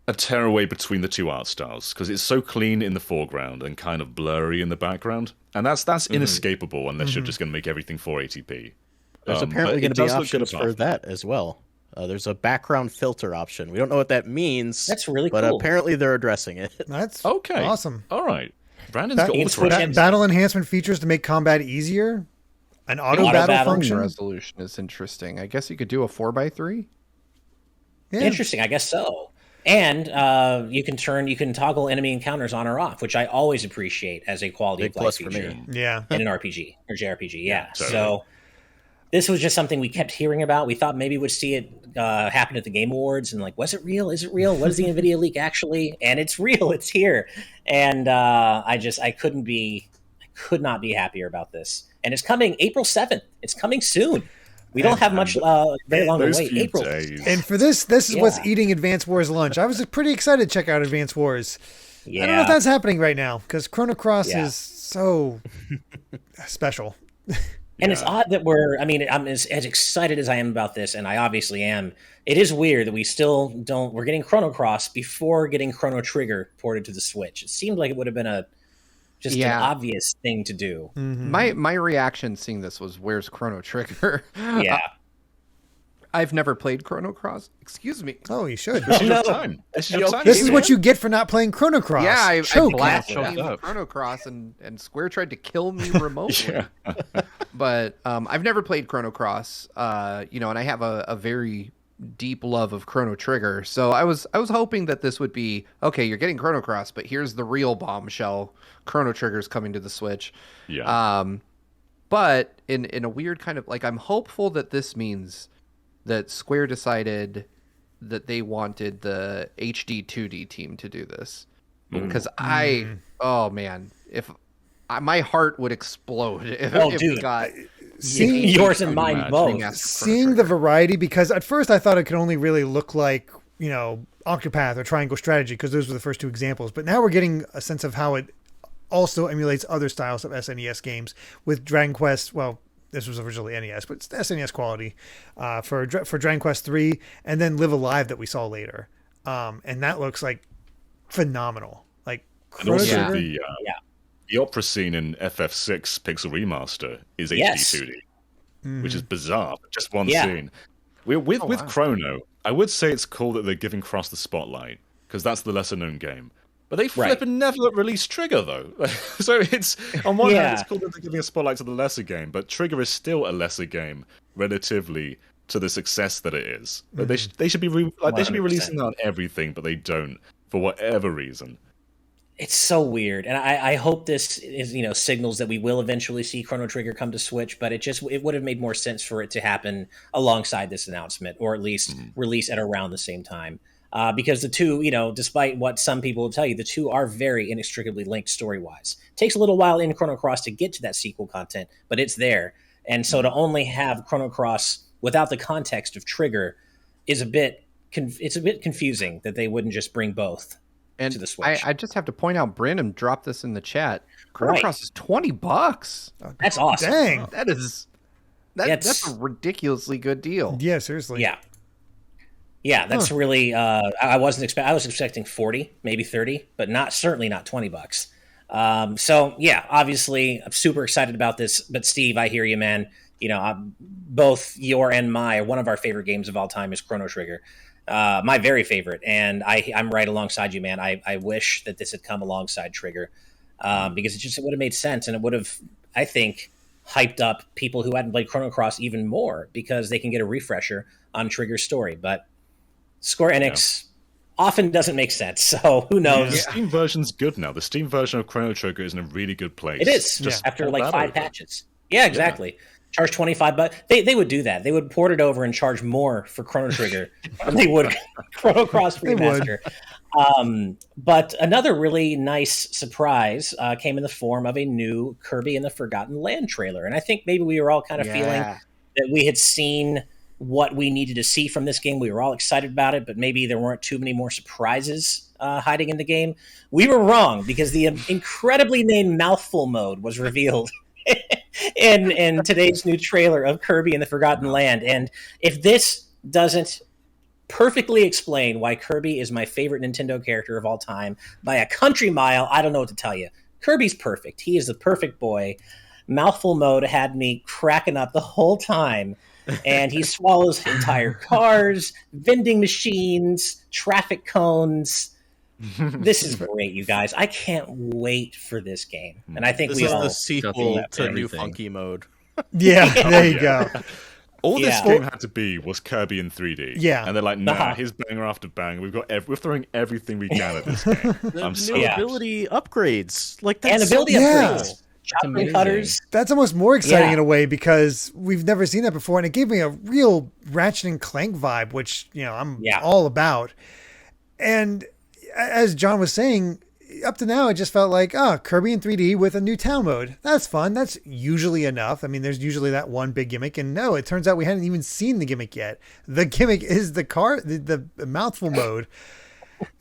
a tearaway between the two art styles because it's so clean in the foreground and kind of blurry in the background, and that's inescapable unless you're just going to make everything 480p. There's apparently going to be options for that as well. There's a background filter option. We don't know what that means. That's really but cool. apparently they're addressing it. That's okay. Awesome. All right, Brandon's got all the switch questions. Battle enhancement features to make combat easier. An auto battle function. Resolution is interesting. I guess you could do a 4x3. Yeah. Interesting. I guess so. And you can toggle enemy encounters on or off, which I always appreciate as a quality of life for feature me. Yeah. in an RPG or JRPG. Yeah. totally. So this was just something we kept hearing about. We thought maybe we'd see it happen at the Game Awards, and like, was it real? Is it real? What is the NVIDIA leak actually? And it's real. It's here. And I could not be happier about this. And it's coming April 7th. It's coming soon. We don't have much very long to Those wait. few April. days. And for this is what's Yeah. eating Advance Wars lunch. I was pretty excited to check out Advance Wars. Yeah. I don't know if that's happening right now because Chrono Cross Yeah. is so special. And it's odd that I'm as excited as I am about this, and I obviously am. It is weird that we're getting Chrono Cross before getting Chrono Trigger ported to the Switch. It seemed like it would have been an obvious thing to do. My reaction seeing this was, where's Chrono Trigger? Yeah. I've never played Chrono Cross. Excuse me. Oh, you should. This is no. your time. This is your time. This is what you get for not playing Chrono Cross. Yeah, I Choke. blasted Choked up. Chrono Cross, and Square tried to kill me remotely. Yeah. But I've never played Chrono Cross, and I have a very deep love of Chrono Trigger. So I was hoping that this would be okay. You're getting Chrono Cross, but here's the real bombshell: Chrono Trigger's coming to the Switch. Yeah. But in a weird kind of like, I'm hopeful that this means that Square decided that they wanted the HD 2D team to do this, because oh man, if my heart would explode if dude. we got Yours and mine Imagine. both. Seeing the variety, because at first I thought it could only really look like, Octopath or Triangle Strategy, because those were the first two examples. But now we're getting a sense of how it also emulates other styles of SNES games with Dragon Quest. Well, this was originally NES, but it's SNES quality for Dragon Quest 3, and then Live Alive that we saw later. And that looks like phenomenal. Like, And also Yeah. the opera scene in FF6 Pixel Remaster is HD Yes. 2D, which is bizarre. Just one Yeah. scene. With wow. Chrono, I would say it's cool that they're giving Cross the spotlight, because that's the lesser known game. But they flipping never released Trigger, though. So it's, on one hand, it's cool that they're giving a spotlight to the lesser game, but Trigger is still a lesser game relatively to the success that it is. But they should be releasing that on everything, but they don't for whatever reason. It's so weird, and I hope this is signals that we will eventually see Chrono Trigger come to Switch. But it would have made more sense for it to happen alongside this announcement, or at least release at around the same time. Because the two, despite what some people will tell you, the two are very inextricably linked story-wise. It takes a little while in Chrono Cross to get to that sequel content, but it's there. And so to only have Chrono Cross without the context of Trigger is a bit confusing that they wouldn't just bring both to the Switch. I just have to point out, Brandon dropped this in the chat. Chrono Right. Cross is $20. That's awesome. Dang. That's a ridiculously good deal. Yeah, seriously. Yeah, that's really. I was expecting 40, maybe 30, but certainly not $20. So yeah, obviously, I'm super excited about this. But Steve, I hear you, man. Both your and one of our favorite games of all time is Chrono Trigger. My very favorite, and I'm right alongside you, man. I wish that this had come alongside Trigger, because it would have made sense, and it would have, I think, hyped up people who hadn't played Chrono Cross even more, because they can get a refresher on Trigger's story. But Square Enix often doesn't make sense, so who knows? The Steam version's good now. The Steam version of Chrono Trigger is in a really good place. It is, after like 5 patches. Yeah, exactly. Charge $25, but they would do that. They would port it over and charge more for Chrono Trigger than they would Chrono Cross Remaster. But another really nice surprise came in the form of a new Kirby and the Forgotten Land trailer. And I think maybe we were all kind of feeling that we had seen what we needed to see from this game. We were all excited about it, but maybe there weren't too many more surprises hiding in the game. We were wrong, because the incredibly named Mouthful Mode was revealed in today's new trailer of Kirby and the Forgotten Land. And if this doesn't perfectly explain why Kirby is my favorite Nintendo character of all time by a country mile, I don't know what to tell you. Kirby's perfect. He is the perfect boy. Mouthful Mode had me cracking up the whole time. And he swallows entire cars, vending machines, traffic cones. This is great, you guys. I can't wait for this game. And I think This we is all the sequel Nothing to New everything. Funky Mode. Yeah, there you go. All this Yeah. game had to be was Kirby in 3D. Yeah. And they're like, nah, Uh-huh. here's banger after banger. We're throwing everything we can at this game. I'm so New Yeah. ability upgrades. Like that's and ability Yeah. upgrades. Chopper amazing. cutters. That's almost more exciting Yeah. in a way, because we've never seen that before, and it gave me a real Ratchet and Clank vibe, which I'm all about. And as John was saying, up to now it just felt like Kirby in 3D with a new town mode. That's fun. That's usually enough. I mean, there's usually that one big gimmick, and no, it turns out we hadn't even seen the gimmick yet. The gimmick is the Mouthful Mode,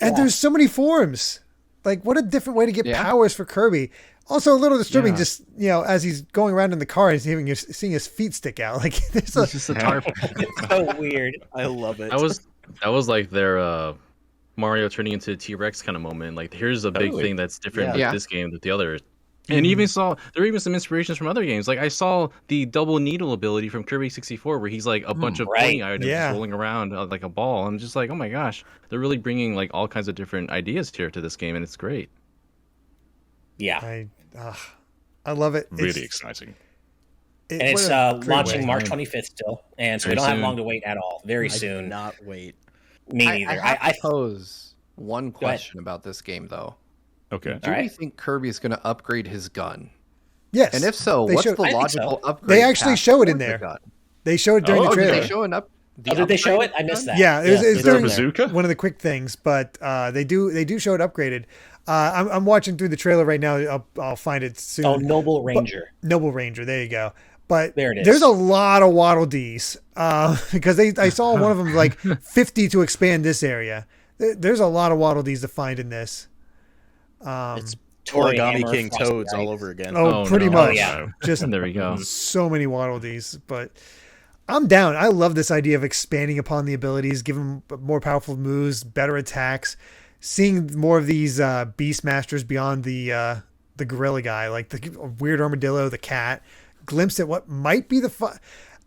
and there's so many forms. Like, what a different way to get powers for Kirby. Also, a little disturbing, just as he's going around in the car, he's seeing his feet stick out. Like, there's It's just a tarp. It's so weird. I love it. That was like their Mario turning into a T-Rex kind of moment. Like, here's a big Totally. thing that's different Yeah. with this game than the other And there are even some inspirations from other games. Like I saw the double needle ability from Kirby 64, where he's like a bunch of pointy items just rolling around like a ball. I'm just like, oh my gosh, they're really bringing like all kinds of different ideas here to this game, and it's great. Yeah, I love it. Really exciting. And it's launching March 25th still, and so we don't have long to wait at all. Very soon. Not wait. Me neither. I pose one question about this game though. Okay. Do we think Kirby's going to upgrade his gun? Yes. And if so, what's the logical upgrade? They actually show it in there. They show it during the trailer. Did they show did they show it? I missed that. Yeah, it's during bazooka? one of the quick things, but they do show it upgraded. I'm watching through the trailer right now. I'll find it soon. Oh, Noble Ranger. Noble Ranger. There you go. But there it is. There's a lot of Waddle Dees because I saw one of them like 50 to expand this area. There's a lot of Waddle Dees to find in this. It's Origami King Toads all over again. Pretty much. Oh, yeah. Just there we go. So many Waddle Dees, but I'm down. I love this idea of expanding upon the abilities, giving more powerful moves, better attacks, seeing more of these Beastmasters beyond the gorilla guy, like the weird armadillo, the cat. Glimpse at what might be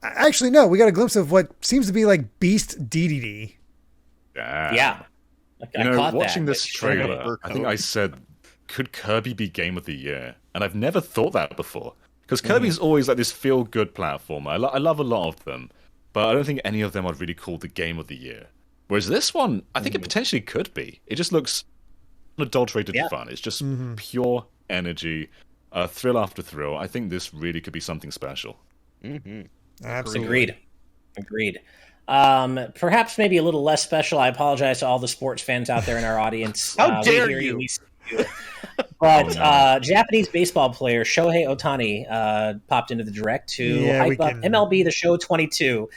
actually, no, we got a glimpse of what seems to be like Beast DDD. Yeah. Watching this trailer, I think I said, could Kirby be Game of the Year? And I've never thought that before. Because Kirby's always like this feel-good platformer. I love a lot of them. But I don't think any of them I'd really call the Game of the Year. Whereas this one, I think it potentially could be. It just looks unadulterated fun. It's just pure energy, thrill after thrill. I think this really could be something special. Absolutely. Agreed. Perhaps maybe a little less special. I apologize to all the sports fans out there in our audience. How dare you? But Japanese baseball player Shohei Ohtani popped into the direct to hype up MLB The Show 22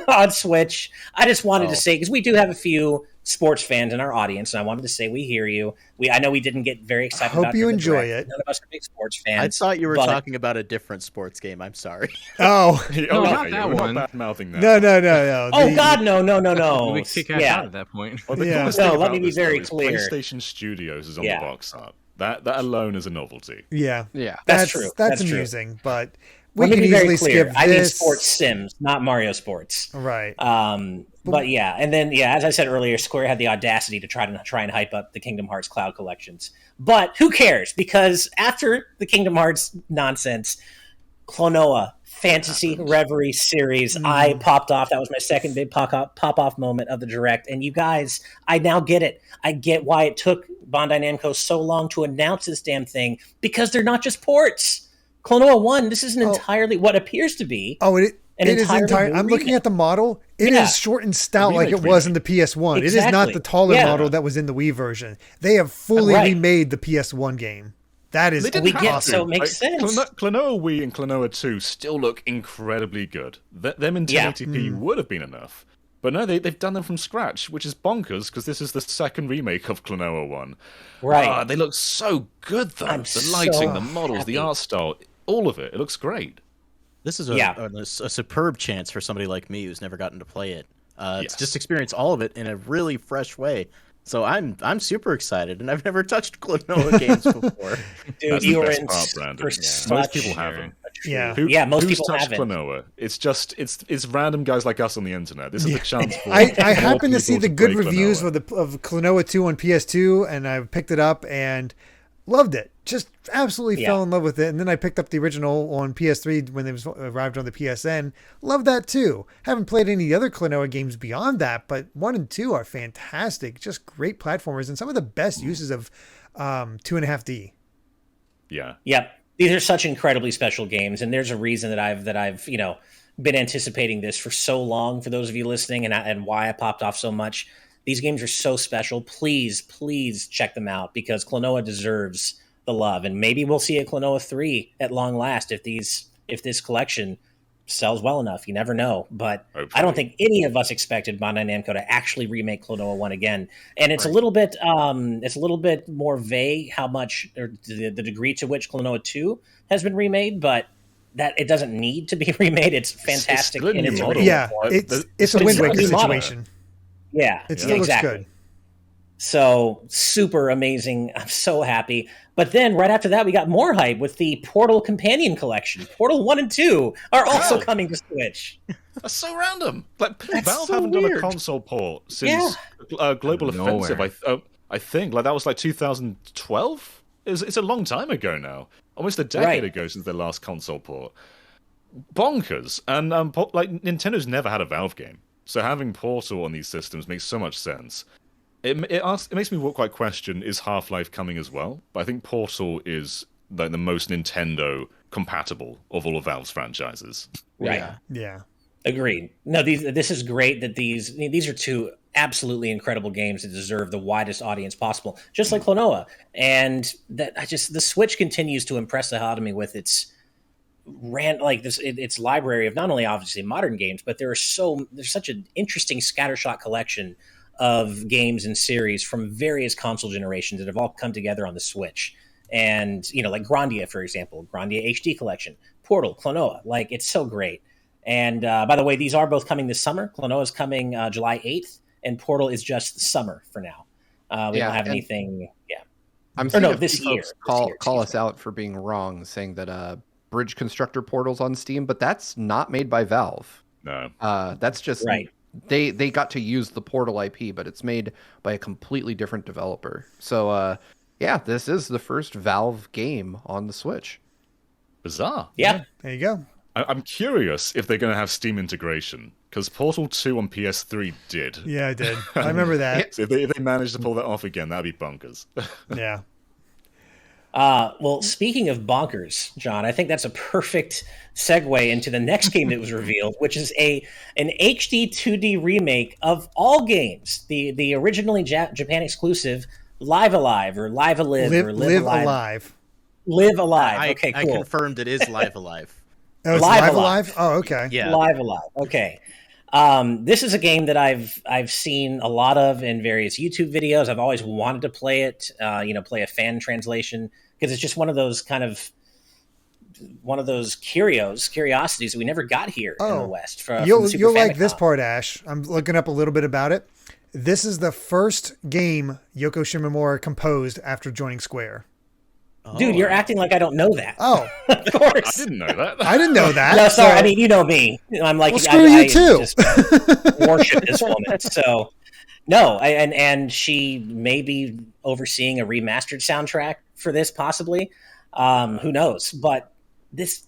on Switch. I just wanted to say, because we do have a few sports fans in our audience, and I wanted to say we hear you. I know we didn't get very excited about it. Hope you enjoy it. None of us are big sports fans. I thought you were talking about a different sports game. I'm sorry. Oh. No, not that one. Not bad-mouthing that. No. Oh, God, no. We kick out at that point. Well, let me be very clear. PlayStation Studios is on the box art. That alone is a novelty. Yeah. That's true. That's amusing, but we Let me can be very easily clear. skip I mean this. sports sims, not Mario Sports. Right. But yeah, and then as I said earlier, Square had the audacity to try and hype up the Kingdom Hearts Cloud collections. But who cares? Because after the Kingdom Hearts nonsense, Klonoa Phantasy Reverie Series, I popped off. That was my second big pop-off moment of the Direct. And you guys, I now get it. I get why it took Bandai Namco so long to announce this damn thing, because they're not just ports. Klonoa 1, this is an entirely, what appears to be. It is entire. I'm looking at the model. It is short and stout like it was in the PS1. Exactly. It is not the taller model that was in the Wii version. They have fully remade the PS1 game. That is awesome. So it makes sense. Klonoa Wii and Klonoa 2 still look incredibly good. Them in 1080p would have been enough. But no, they've done them from scratch, which is bonkers, because this is the second remake of Klonoa 1. Right. They look so good, though. The lighting, the models, the art style, all of it. It looks great. This is a superb chance for somebody like me who's never gotten to play it. To just experience all of it in a really fresh way. So I'm super excited, and I've never touched Klonoa games before. Dude, That's you the are best in part, Brandon. Most people haven't. Most who's people touched haven't. Klonoa? It's random guys like us on the internet. This is a chance for I more happened to see people the good play reviews Klonoa. of Klonoa 2 on PS2, and I picked it up and loved it. Just absolutely fell in love with it. And then I picked up the original on PS3 when it arrived on the PSN. Loved that too. Haven't played any of the other Klonoa games beyond that, but 1 and 2 are fantastic. Just great platformers and some of the best uses of 2.5D. Yeah. Yep. These are such incredibly special games, and there's a reason that I've been anticipating this for so long. For those of you listening, and why I popped off so much. These games are so special. Please check them out, because Klonoa deserves the love, and maybe we'll see a Klonoa 3 at long last if this collection sells well enough. You never know, but hopefully. I don't think any of us expected Bandai Namco to actually remake Klonoa 1 again, and it's a little bit more vague how much, or the degree to which Klonoa 2 has been remade, but that it doesn't need to be remade. It's fantastic in its original form. It's a Wind Waker situation. Yeah, it still looks good. So super amazing. I'm so happy. But then right after that, we got more hype with the Portal Companion Collection. Portal 1 and 2 are also coming to Switch. That's so random. Like Valve so haven't done a weird. console port since Global Offensive. I think like that was like 2012. It's a long time ago now. Almost a decade ago since their last console port. Bonkers. And like Nintendo's never had a Valve game, so having Portal on these systems makes so much sense. It makes me quite question, is Half-Life coming as well? But I think Portal is like the most Nintendo compatible of all of Valve's franchises. Right. Yeah. Agreed. No, this is great that these are two absolutely incredible games that deserve the widest audience possible, just like Klonoa. And that the Switch continues to impress the hell out of me with its its library of not only obviously modern games, but there's such an interesting scattershot collection of games and series from various console generations that have all come together on the Switch. And, like Grandia, for example, Grandia HD Collection, Portal, Klonoa, like it's so great. And by the way, these are both coming this summer. Klonoa is coming July 8th, and Portal is just summer for now. We don't have anything. Yeah. I'm seeing this year. Call us out for being wrong, saying that Bridge Constructor Portal's on Steam, but that's not made by Valve. No. That's just They got to use the Portal IP, but it's made by a completely different developer. So, this is the first Valve game on the Switch. Bizarre. Yeah. There you go. I'm curious if they're going to have Steam integration, because Portal 2 on PS3 did. Yeah, I did. I remember that. So if they manage to pull that off again, that'd be bonkers. Yeah. Well, speaking of bonkers, John, I think that's a perfect segue into the next game that was revealed, which is an HD 2D remake of all games. The originally Japan exclusive Live Alive or Live Alive or Live Alive. Live Alive. Okay, cool. I confirmed it is Live Alive. Oh, it's Live Alive? Oh, okay. Yeah. Live Alive. Okay. This is a game that I've seen a lot of in various YouTube videos. I've always wanted to play it, play a fan translation, because it's just one of those curiosities that we never got here in the West. You'll like this part, Ash. I'm looking up a little bit about it. This is the first game Yoko Shimomura composed after joining Square. Dude, you're acting like I don't know that. Oh, of course. I didn't know that. I didn't know that. No, sorry. I mean, you know me. I'm like, well, screw you too. Just worship this woman. So, no, and she may be overseeing a remastered soundtrack for this, possibly. Who knows? But this,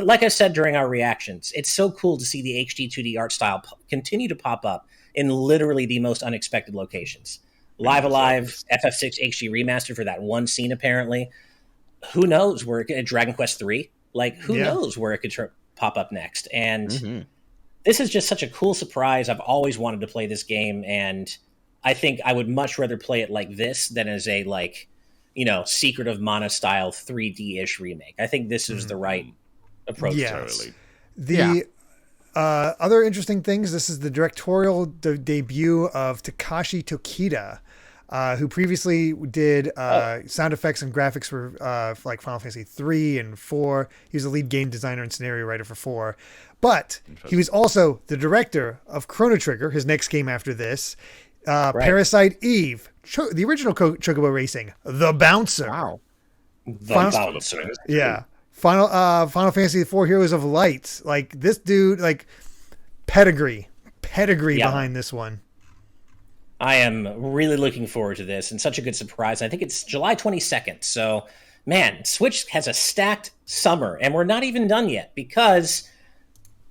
like I said during our reactions, it's so cool to see the HD 2D art style continue to pop up in literally the most unexpected locations. Live Alive, FF6 HD remastered for that one scene, apparently. Who knows where it could, Dragon Quest 3? Like, who knows where it could pop up next? And this is just such a cool surprise. I've always wanted to play this game, and I think I would much rather play it like this than as a, Secret of Mana style 3D-ish remake. I think this is the right approach. Yes. Totally. Other interesting things, this is the directorial debut of Takashi Tokita, who previously did sound effects and graphics for like Final Fantasy 3 and 4. He was the lead game designer and scenario writer for 4. But he was also the director of Chrono Trigger, his next game after this, Parasite Eve, the original Chocobo Racing, The Bouncer. Wow. Bouncer. Yeah. Final Fantasy IV Heroes of Light. Like, this dude, like, pedigree behind this one. I am really looking forward to this, and such a good surprise. I think it's July 22nd. So, man, Switch has a stacked summer, and we're not even done yet because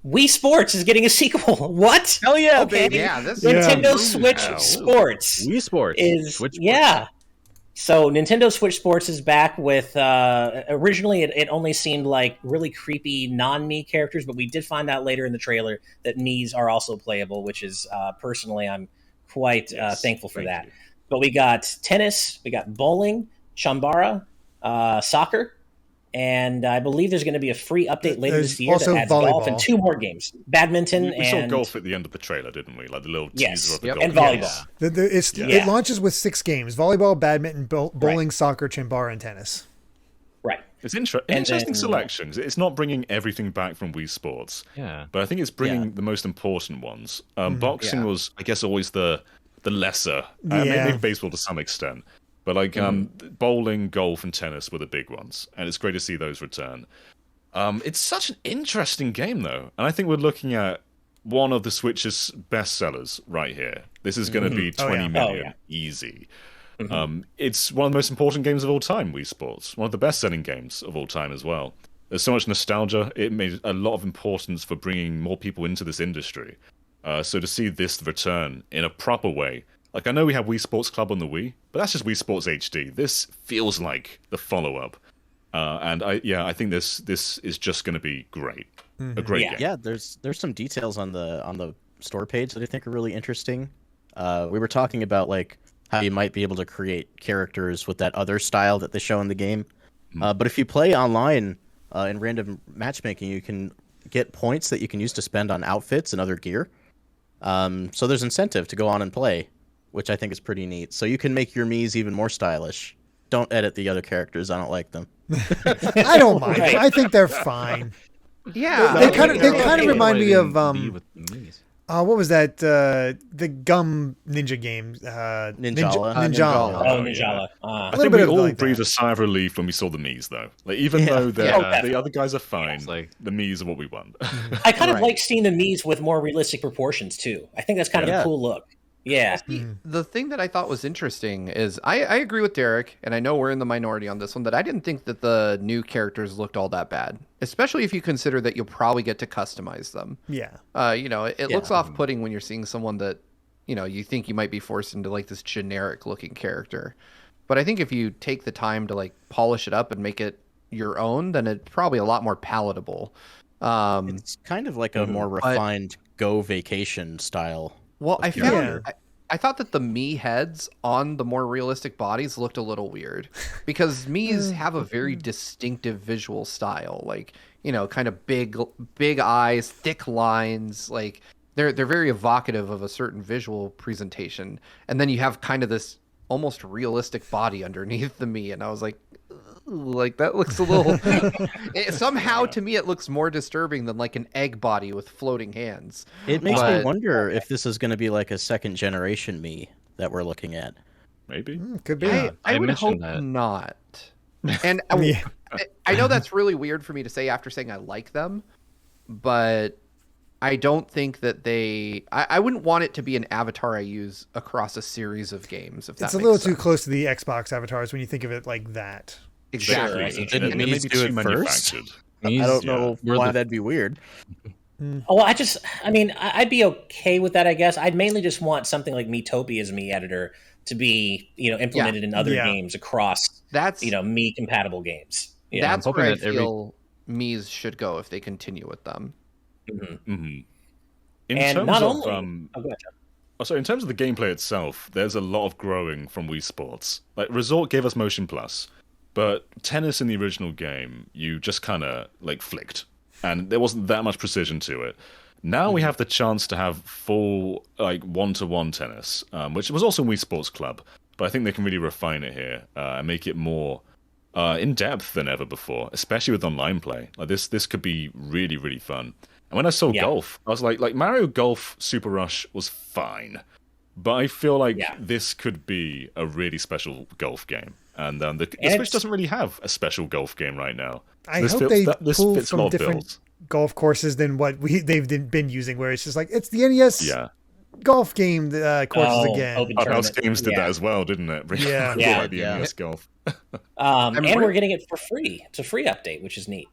Wii Sports is getting a sequel. What? Hell yeah, baby. Yeah, this Nintendo Switch Sports. Wii Sports. Switch Sports. So Nintendo Switch Sports is back with, originally it only seemed like really creepy non-Mii characters, but we did find out later in the trailer that Mii's are also playable, which is, personally, I'm quite thankful for that. But we got tennis, we got bowling, chambara, soccer, and I believe there's going to be a free update later this year that adds golf and 2 more games. Badminton we saw golf at the end of the trailer, didn't we? Like the little teaser of the golf. And volleyball. It launches with 6 games: volleyball, badminton, bowling, soccer, chambara, and tennis. Right. It's interesting selections. It's not bringing everything back from Wii Sports. Yeah. But I think it's bringing the most important ones. Boxing was, I guess, always the the lesser. Yeah. Maybe baseball to some extent. But like bowling, golf, and tennis were the big ones. And it's great to see those return. It's such an interesting game, though. And I think we're looking at one of the Switch's best sellers right here. This is going to be 20 million easy. It's one of the most important games of all time, Wii Sports. One of the best-selling games of all time as well. There's so much nostalgia. It made a lot of importance for bringing more people into this industry. So to see this return in a proper way, like I know we have Wii Sports Club on the Wii, but that's just Wii Sports HD. This feels like the follow-up, and I think this is just going to be great. A great game. Yeah, there's some details on the store page that I think are really interesting. We were talking about like how you might be able to create characters with that other style that they show in the game, but if you play online in random matchmaking, you can get points that you can use to spend on outfits and other gear. So there's incentive to go on and play, which I think is pretty neat. So you can make your Miis even more stylish. Don't edit the other characters. I don't like them. I don't mind. I think they're fine. Yeah, They kind of remind me of with the Miis. what was that? The Gum Ninja game. Ninjala. Ninjala. Oh, Ninjala. I little think bit we of all like breathed that. a sigh of relief when we saw the Miis, though. Like even though the other guys are fine, It's like- the Miis are what we want. I kind of like seeing the Miis with more realistic proportions too. I think that's kind of a cool look. Yeah. The thing that I thought was interesting is I agree with Derrick, and I know we're in the minority on this one, that I didn't think that the new characters looked all that bad, especially if you consider that you'll probably get to customize them. Yeah. It looks off-putting when you're seeing someone that, you think you might be forced into like this generic-looking character. But I think if you take the time to like polish it up and make it your own, then it's probably a lot more palatable. It's kind of like a more refined Go Vacation style. Well, I Yeah. found I thought that the Mii heads on the more realistic bodies looked a little weird because Miis have a very distinctive visual style, like kind of big eyes, thick lines, like they're very evocative of a certain visual presentation, and then you have kind of this almost realistic body underneath the Mii, and I was like that looks a little somehow to me it looks more disturbing than like an egg body with floating hands. It makes me wonder if this is going to to be like a second generation Mii that we're looking at. Maybe. Could be. I would hope mentioned that. not. And I know that's really weird for me to say after saying I like them, but I don't think that I wouldn't want it to be an avatar I use across a series of games. If that It's a makes little sense. too close to the Xbox avatars when you think of it like that. Exactly. Sure. Didn't And it may Miis be do too it first? manufactured. I don't know We're why the- that'd be weird. Oh, I'd be okay with that, I guess. I'd mainly just want something like Miitopia's Mii editor to be, implemented in other games across, That's Mii compatible games. Yeah. that's hoping where I that every- feel Mii's should go if they continue with them. In And terms not of, only, oh, go ahead, John. So in terms of the gameplay itself, there's a lot of growing from Wii Sports. Like Resort gave us Motion Plus, but tennis in the original game, you just kind of like flicked, and there wasn't that much precision to it. Now we have the chance to have full like one-to-one tennis, which was also in Wii Sports Club, but I think they can really refine it here and make it more in depth than ever before, especially with online play. Like this could be really, really fun. And when I saw golf, I was like Mario Golf Super Rush was fine, but I feel like this could be a really special golf game. And the Switch doesn't really have a special golf game right now. I This hope fits- they this pull fits a from lot of different bills. golf courses than what they've been using, where it's just like it's the NES Yeah. golf game courses again. Open House tournament. Games did Yeah. that as well, didn't it? Yeah. Yeah. The NES Golf. And we're getting it for free. It's a free update, which is neat.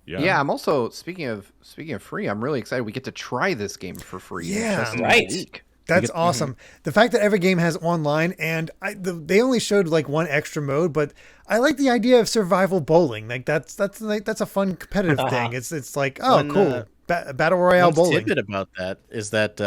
Yeah, I'm also speaking of free. I'm really excited we get to try this game for free. in Yeah. just a Right. week. That's awesome. The fact that every game has online, and they only showed like one extra mode, but I like the idea of survival bowling. Like that's a fun competitive thing. It's like cool battle royale One bowling. tidbit about that is that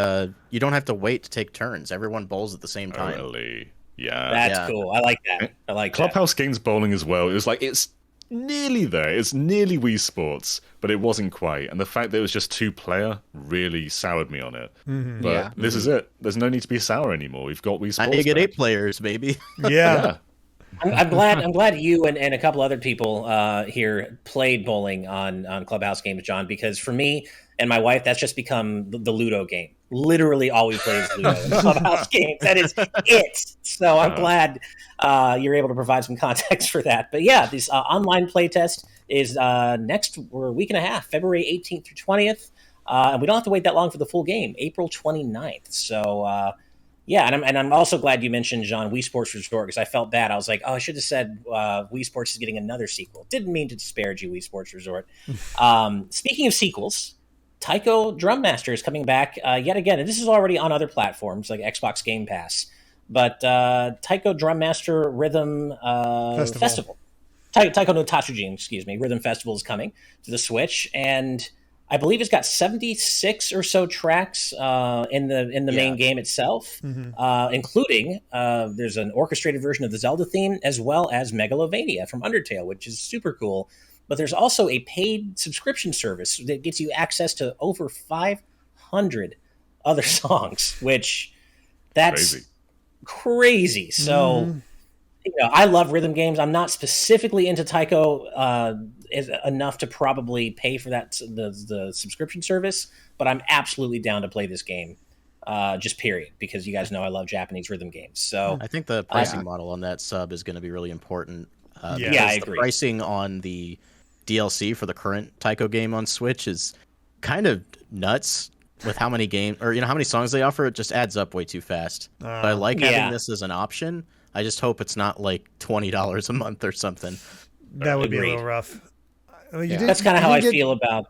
you don't have to wait to take turns. Everyone bowls at the same time. Really? Yeah. That's cool. I like that. I like that. Clubhouse Games bowling as well. It was like it's nearly there. It's nearly Wii Sports, but it wasn't quite. And the fact that it was just 2-player really soured me on it. But this is it. There's no need to be sour anymore. We've got Wii Sports. I get back. 8 players, baby. Yeah. I'm glad you and a couple other people here played bowling on Clubhouse Games, John, because for me, And my wife, that's just become the Ludo game. Literally all we play is Ludo in Clubhouse games. That is it. So I'm glad you're able to provide some context for that. But yeah, this online playtest is next week and a half, February 18th through 20th. And we don't have to wait that long for the full game, April 29th. So yeah, and I'm also glad you mentioned, John, Wii Sports Resort, because I felt bad. I was like, I should have said Wii Sports is getting another sequel. Didn't mean to disparage you, Wii Sports Resort. Speaking of sequels, Taiko Drum Master is coming back yet again. And this is already on other platforms like Xbox Game Pass. But Taiko Drum Master Rhythm Festival. Taiko no Tatsujin, excuse me. Rhythm Festival is coming to the Switch. And I believe it's got 76 or so tracks in the main game itself, including there's an orchestrated version of the Zelda theme as well as Megalovania from Undertale, which is super cool. But there's also a paid subscription service that gets you access to over 500 other songs, which that's crazy. So, I love rhythm games. I'm not specifically into Taiko enough to probably pay for the subscription service, but I'm absolutely down to play this game. Just period, because you guys know I love Japanese rhythm games. So I think the pricing model on that sub is going to be really important. I agree. The pricing on the DLC for the current Taiko game on Switch is kind of nuts with how many how many songs they offer. It just adds up way too fast. But I like having this as an option. I just hope it's not like $20 a month or something. That would be a little rough. That's kind of how I feel about.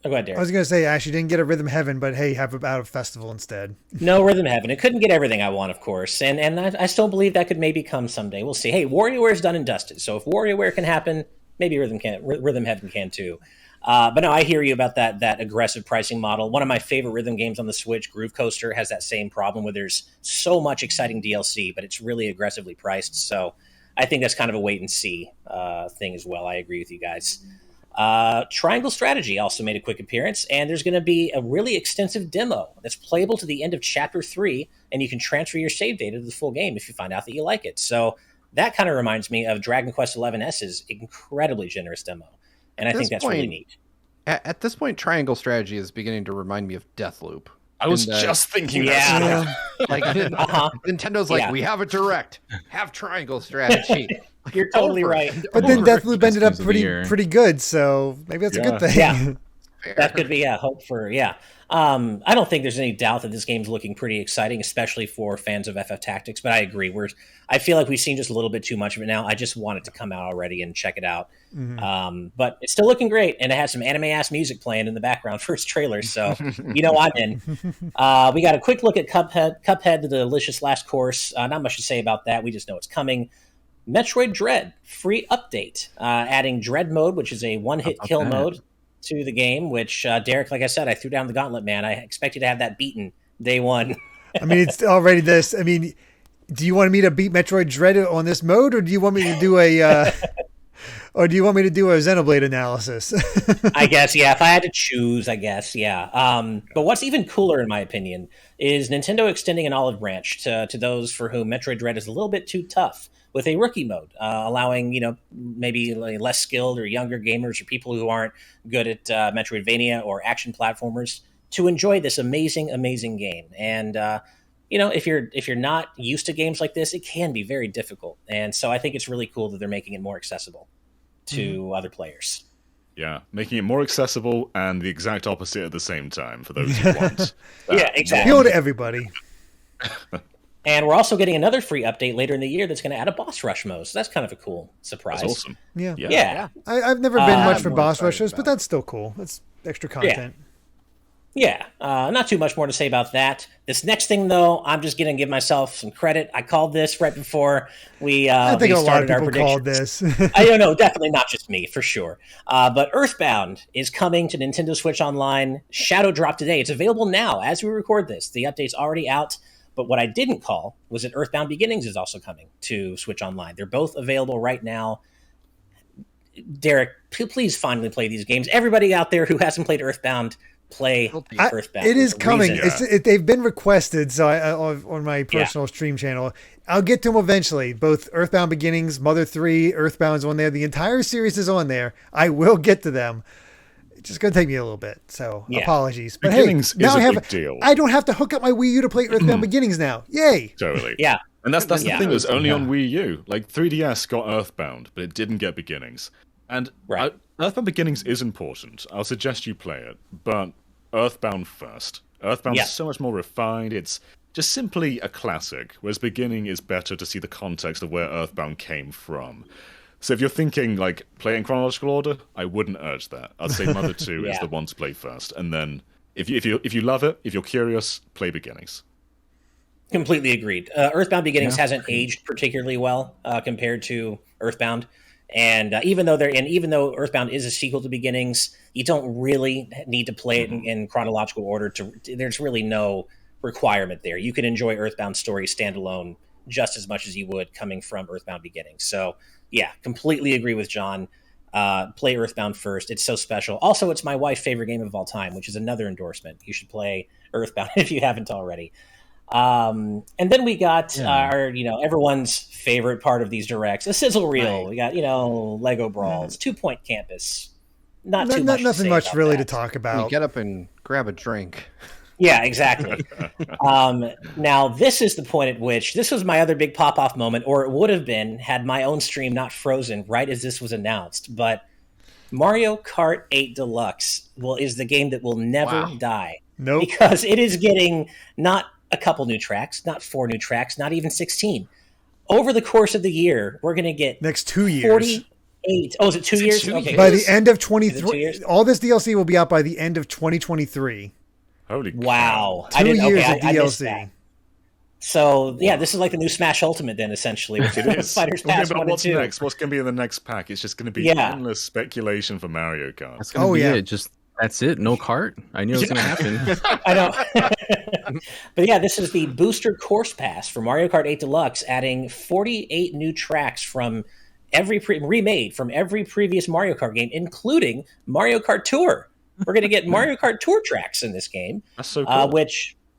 Oh, go ahead, Derrick. I was going to say, Ash, you didn't get a Rhythm Heaven, but hey, have about a festival instead. No Rhythm Heaven. It couldn't get everything I want, of course. And I still believe that could maybe come someday. We'll see. Hey, WarioWare's done and dusted. So if WarioWare can happen, maybe Rhythm Heaven can too. But no, I hear you about that aggressive pricing model. One of my favorite rhythm games on the Switch, Groove Coaster, has that same problem where there's so much exciting DLC, but it's really aggressively priced. So I think that's kind of a wait and see thing as well. I agree with you guys. Triangle Strategy also made a quick appearance, and there's going to be a really extensive demo that's playable to the end of Chapter 3, and you can transfer your save data to the full game if you find out that you like it. So that kind of reminds me of Dragon Quest XI's incredibly generous demo. And I think that's really neat. At this point, Triangle Strategy is beginning to remind me of Deathloop. I was just thinking that. Like Nintendo's like, we have a direct, have Triangle Strategy. You're totally right. But then Deathloop ended up pretty good, so maybe that's a good thing. Yeah. That could be hope for I don't think there's any doubt that this game's looking pretty exciting, especially for fans of FF Tactics. But I agree, I feel like we've seen just a little bit too much of it now. I just want it to come out already and check it out. But it's still looking great, and it has some anime ass music playing in the background for its trailer. So I'm in. We got a quick look at Cuphead, the delicious last course. Not much to say about that. We just know it's coming. Metroid Dread free update, adding Dread mode, which is a one-hit kill mode to the game, which Derrick, like I said, I threw down the gauntlet, man. I expected to have that beaten day one. I mean, it's already this. I mean, do you want me to beat Metroid Dread on this mode, or do you want me to do a Xenoblade analysis? I guess, if I had to choose, I guess, but what's even cooler, in my opinion, is Nintendo extending an olive branch to those for whom Metroid Dread is a little bit too tough, with a rookie mode, allowing, maybe less skilled or younger gamers or people who aren't good at Metroidvania or action platformers to enjoy this amazing, amazing game. And, if you're not used to games like this, it can be very difficult. And so I think it's really cool that they're making it more accessible to other players. Yeah, making it more accessible and the exact opposite at the same time for those who want. Exactly. Appeal to everybody. And we're also getting another free update later in the year that's going to add a boss rush mode. So that's kind of a cool surprise. That's awesome. Yeah. I've never been much for boss rushes, but that's still cool. That's extra content. Not too much more to say about that. This next thing, though, I'm just going to give myself some credit. I called this right before we I think we a lot of started people our called predictions. this. I don't know, definitely not just me, for sure. But Earthbound is coming to Nintendo Switch Online. Shadow dropped today. It's available now as we record this. The update's already out. But what I didn't call was that Earthbound Beginnings is also coming to Switch Online. They're both available right now. Derrick, please finally play these games. Everybody out there who hasn't played Earthbound, play Earthbound. It is coming. They've been requested, so on my personal stream channel. I'll get to them eventually. Both Earthbound Beginnings, Mother 3, Earthbound's on there. The entire series is on there. I will get to them. It's just going to take me a little bit. So Yeah. apologies. But Beginnings hey, now is I a have big deal. I don't have to hook up my Wii U to play Earthbound Beginnings now. Yay! Totally. Yeah. And that's the Yeah. thing. It was only on Wii U. Like 3DS got Earthbound, but it didn't get Beginnings. And Right. Earthbound Beginnings is important. I'll suggest you play it, but Earthbound first. Earthbound Yeah. is so much more refined. It's just simply a classic, whereas Beginning is better to see the context of where Earthbound came from. So if you're thinking like play in chronological order, I wouldn't urge that. I'd say Mother 2 is Yeah. the one to play first, and then if you love it, if you're curious, play Beginnings. Completely agreed. Earthbound Beginnings hasn't aged particularly well compared to Earthbound, and even though Earthbound is a sequel to Beginnings, you don't really need to play it in chronological order. There's really no requirement there. You can enjoy Earthbound story standalone just as much as you would coming from Earthbound Beginnings. So yeah, completely agree with John. Play Earthbound first. It's so special. Also, it's my wife's favorite game of all time, which is another endorsement. You should play Earthbound if you haven't already. And then we got our, everyone's favorite part of these directs, a sizzle reel. Right. We got, Lego Brawls, 2 Point Campus. Not too much. Nothing to much say really about to that. talk You about. get up and grab a drink. Yeah, exactly. Now, this is the point at which this was my other big pop off moment, or it would have been had my own stream not frozen right as this was announced. But Mario Kart 8 Deluxe is the game that will never die. Nope. Because it is getting not a couple new tracks, not 4 new tracks, not even 16. Over the course of the year, we're going to get Next 2 years. 48. Oh, is it 2 years? 2 Okay. By the end of Is it 2 23, years? all this DLC will be out by the end of 2023. Holy cow. Wow. 2 years of I missed DLC. that. So, yeah, this is like the new Smash Ultimate then, essentially. With It is. Fighters Okay, Pass but 1 and what's 2. next? What's going to be in the next pack? It's just going to be endless speculation for Mario Kart. That's gonna Oh, be yeah. it. Just that's it. No cart. I knew it was gonna happen. I know. But yeah, this is the booster course pass for Mario Kart 8 Deluxe, adding 48 new tracks from remade from every previous Mario Kart game, including Mario Kart Tour. We're going to get Mario Kart Tour tracks in this game, That's so cool.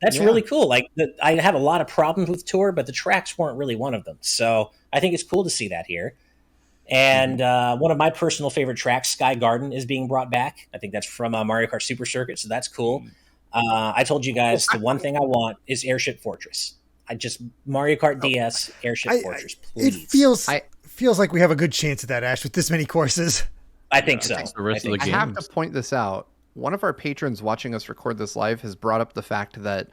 That's really cool. Like I had a lot of problems with Tour, but the tracks weren't really one of them. So I think it's cool to see that here. And one of my personal favorite tracks, Sky Garden, is being brought back. I think that's from Mario Kart Super Circuit, so that's cool. I told you guys the one thing I want is Airship Fortress. Mario Kart DS Airship Fortress, please. It feels like we have a good chance at that, Ash, with this many courses. I think so. the rest of the I game. have to point this out. One of our patrons watching us record this live has brought up the fact that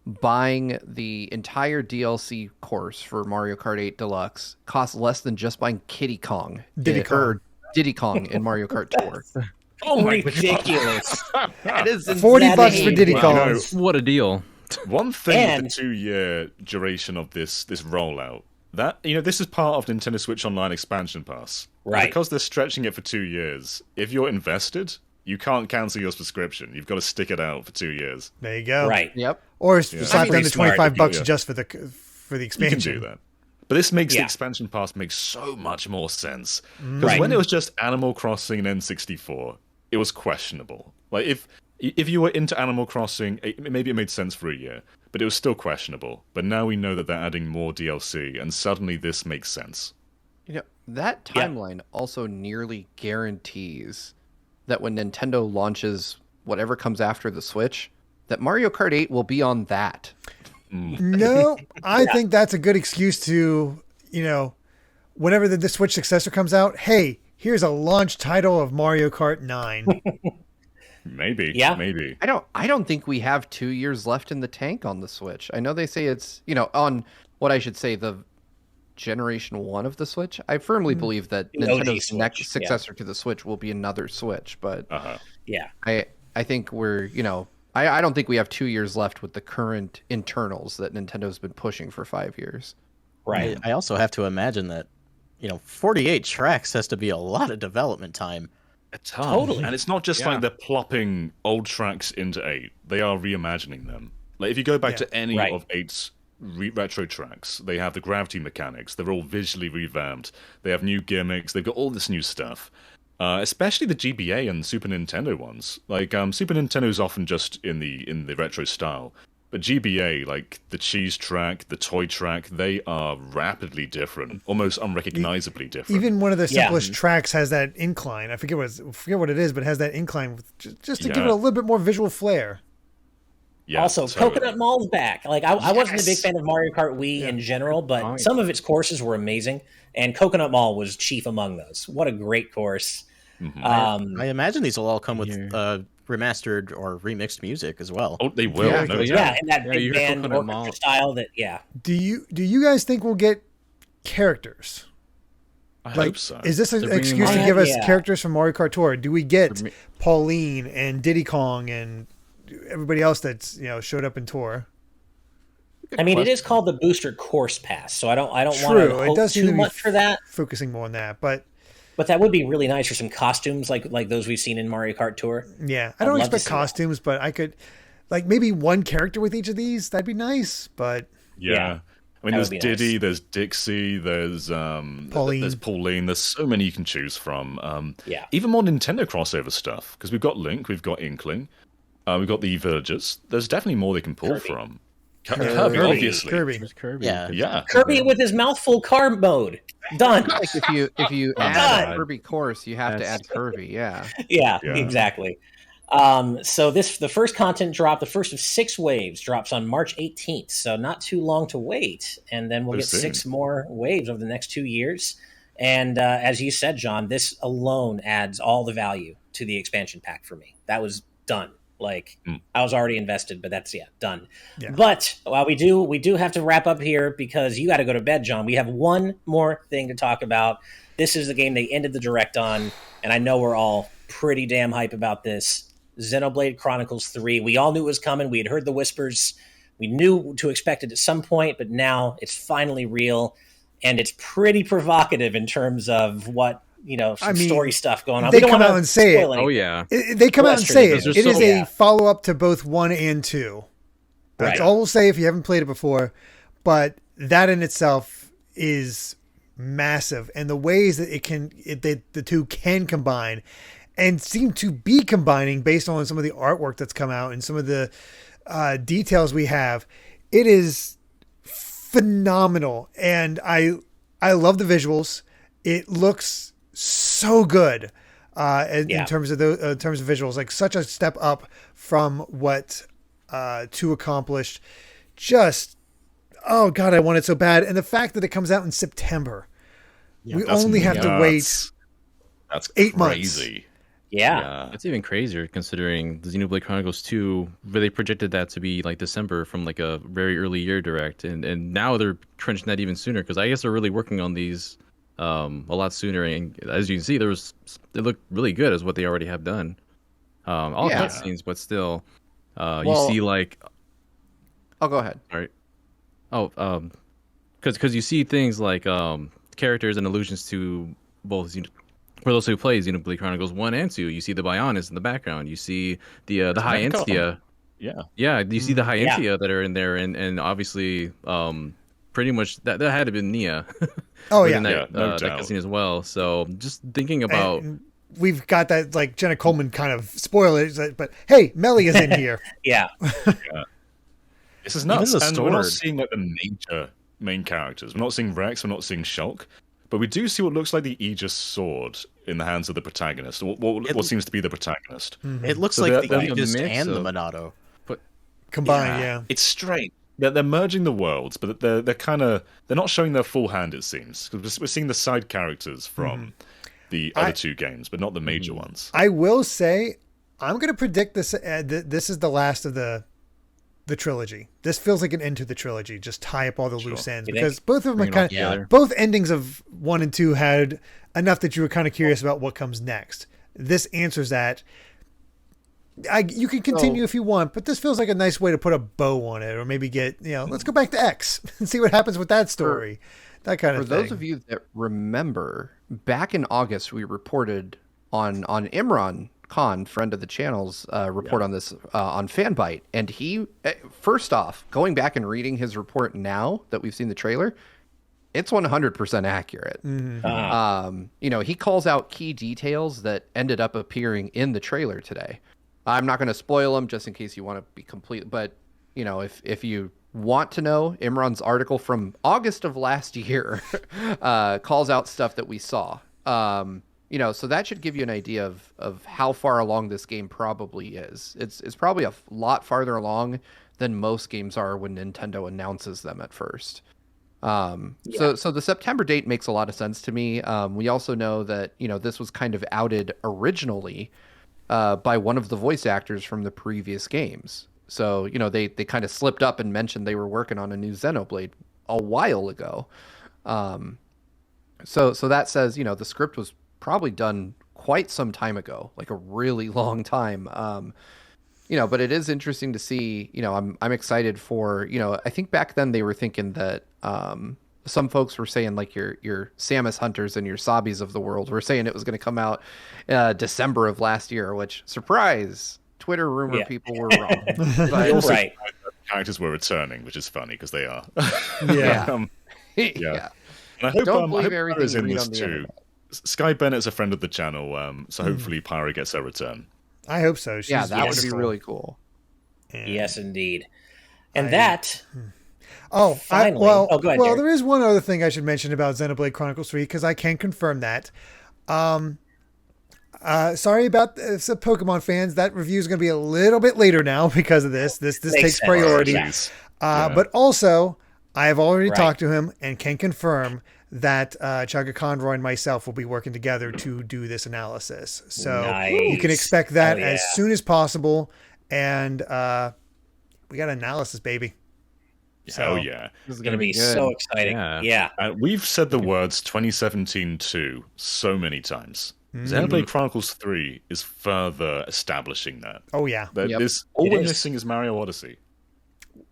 buying the entire DLC course for Mario Kart 8 Deluxe costs less than just buying Diddy Kong in Mario Kart Tour. Oh my ridiculous! That is $40 for Diddy Well, Kong. you know, What a deal. One thing with And- the 2-year duration of this rollout, that this is part of Nintendo Switch Online expansion pass. Right. Because they're stretching it for 2 years, if you're invested, you can't cancel your subscription. You've got to stick it out for 2 years. There you go. Right. Yep. Or slap down Pretty the smart. $25 Yeah. just for the You can expansion. do that. But this makes the Yeah. expansion pass make so much more sense. Because Right. when it was just Animal Crossing and N64, it was questionable. Like if you were into Animal Crossing, maybe it made sense for a year, but it was still questionable. But now we know that they're adding more DLC, and suddenly this makes sense. That timeline also nearly guarantees that when Nintendo launches whatever comes after the Switch, that Mario Kart 8 will be on that. No, I think that's a good excuse to, whenever the Switch successor comes out, hey, here's a launch title of Mario Kart 9. Maybe. Yeah. Maybe. I don't think we have 2 years left in the tank on the Switch. I know they say it's, on what I should say, the generation 1 of the Switch. I firmly believe that The OG Nintendo's Switch, next yeah. successor to the Switch will be another Switch, but Yeah. I think we're, I don't think we have 2 years left with the current internals that Nintendo's been pushing for 5 years. Right. I also have to imagine that, 48 tracks has to be a lot of development time. A ton. Totally. And it's not just like they're plopping old tracks into 8. They are reimagining them. Like if you go back to any Right. of 8's retro tracks, they have the gravity mechanics. They're all visually revamped. They have new gimmicks. They've got all this new stuff. Especially the GBA and Super Nintendo ones. Like Super Nintendo is often just in the retro style, But GBA, like the cheese track, the toy track, they are rapidly different, almost unrecognizably different. Even one of the simplest tracks has that incline. I forget what it is, but it has that incline just to give it a little bit more visual flair. Yeah, also, Coconut Mall's back. Like I wasn't a big fan of Mario Kart Wii in general, but some of its courses were amazing, and Coconut Mall was chief among those. What a great course! I imagine these will all come with remastered or remixed music as well. Oh, they will. Yeah, and that big band orchestra style. Do you guys think we'll get characters? I hope so. Is this an excuse to give us characters from Mario Kart Tour? Do we get Pauline and Diddy Kong and everybody else that's showed up in Tour? I mean, it is called the Booster Course Pass, so I don't want to hope too much for that. Focusing more on that, but that would be really nice for some costumes like those we've seen in Mario Kart Tour. Yeah, I don't expect costumes, but I could maybe one character with each of these. That'd be nice, but yeah. I mean, there's Diddy, there's Dixie, there's Pauline. There's Pauline. There's so many you can choose from. Yeah, even more Nintendo crossover stuff because we've got Link, we've got Inkling, we've got the villagers. There's definitely more they can pull from. Kirby, obviously. Kirby. Yeah. Kirby with his mouthful car mode. Done. Like if you add a Kirby course, you have to add Kirby. Yeah, exactly. So the first content drop, the first of 6 waves, drops on March 18th. So not too long to wait, and then we'll get 6 more waves over the next 2 years. And as you said, John, this alone adds all the value to the expansion pack for me. That was done. I was already invested, but that's done. Yeah. But while we do have to wrap up here because you got to go to bed, John. We have one more thing to talk about. This is the game they ended the direct on, and I know we're all pretty damn hype about this. Xenoblade Chronicles 3. We all knew it was coming. We had heard the whispers. We knew to expect it at some point, but now it's finally real, and it's pretty provocative in terms of what. Story stuff going on. They come out and say it. Oh, yeah. They come out and say it. It is a follow-up to both 1 and 2. That's all we'll say if you haven't played it before. But that in itself is massive. And the ways that the two can combine and seem to be combining based on some of the artwork that's come out and some of the details we have, it is phenomenal. And I love the visuals. It looks so good in terms of visuals, like such a step up from what 2 accomplished. Just oh god, I want it so bad, and the fact that it comes out in September, we only have to wait. That's 8 crazy. months. Yeah, it's even crazier considering the Xenoblade Chronicles 2. Where they projected that to be December from a very early year direct, and now they're crunching that even sooner because I guess they're really working on these. A lot sooner, and as you can see, they look really good as what they already have done. All cutscenes, but still, you see Oh, go ahead. All right. Oh, because you see things like characters and allusions to both. For those who play Xenoblade Chronicles 1 and 2, you see the Bionis in the background. You see the High Entia. Yeah. You see the High Entia that are in there, and obviously, pretty much that had to be Nia. Oh yeah, that cutscene as well. So just thinking about, and we've got that Jenna Coleman kind of spoiler, but hey, Melly is in here. Yeah. This is nuts. And we're not seeing the major main characters. We're not seeing Rex. We're not seeing Shulk. But we do see what looks like the Aegis sword in the hands of the protagonist. What seems to be the protatonist. Mm-hmm. It looks like the Aegis and the Monado combined. Yeah, it's strange. They're merging the worlds, but they're not showing their full hand. It seems because we're seeing the side characters from the other 2 games, but not the major ones. I will say, I'm going to predict this. This is the last of the trilogy. This feels like an end to the trilogy. Just tie up all the loose ends because both of them are both endings of 1 and 2 had enough that you were kind of curious about what comes next. This answers that. You can continue if you want, but this feels like a nice way to put a bow on it, or maybe get let's go back to X and see what happens with that story. That kind of thing. For those of you that remember, back in August, we reported on Imran Khan, friend of the channel's report on this on Fanbyte, and he first off, going back and reading his report now that we've seen the trailer, it's 100% accurate. Mm-hmm. He calls out key details that ended up appearing in the trailer today. I'm not going to spoil them just in case you want to be complete, but if you want to know, Imran's article from August of last year calls out stuff that we saw. So that should give you an idea of how far along this game probably is. It's probably a lot farther along than most games are when Nintendo announces them at first. So the September date makes a lot of sense to me. We also know that, this was kind of outed originally by one of the voice actors from the previous games. So, they kind of slipped up and mentioned they were working on a new Xenoblade a while ago. So that says, the script was probably done quite some time ago, like a really long time. But it is interesting to see, I'm excited for, I think back then they were thinking that some folks were saying like your Samus Hunters and your Sabis of the world were saying it was going to come out December of last year, which, surprise, Twitter rumor people were wrong. But, Right. Characters were returning, which is funny because they are. Yeah. Yeah. And I hope, Don't I believe hope everything Pyro's you in read this on the too. internet. Sky Bennett's a friend of the channel, so hopefully Pyro gets her return. I hope so. She's That would be wonderful. really cool. And Yes, indeed. And that. Finally. Well, Oh, go ahead, Derek. there is one other thing I should mention about Xenoblade Chronicles 3 because I can confirm that. Sorry about the Pokemon fans. That review is going to be a little bit later now because of this. This Makes takes sense. priority. Jeez. But also, I have already Right. talked to him and can confirm that Chugga Conroy and myself will be working together to do this analysis. So you can Nice. expect that Oh, as yeah. soon as possible. And we got analysis, baby. Oh yeah. This is Going to be good. so exciting. Yeah. Yeah. We've said the words 2017 2 so many times. Xenoblade Chronicles 3 is further establishing that. Oh, yeah. That Yep. this all It we're is. missing is Mario Odyssey.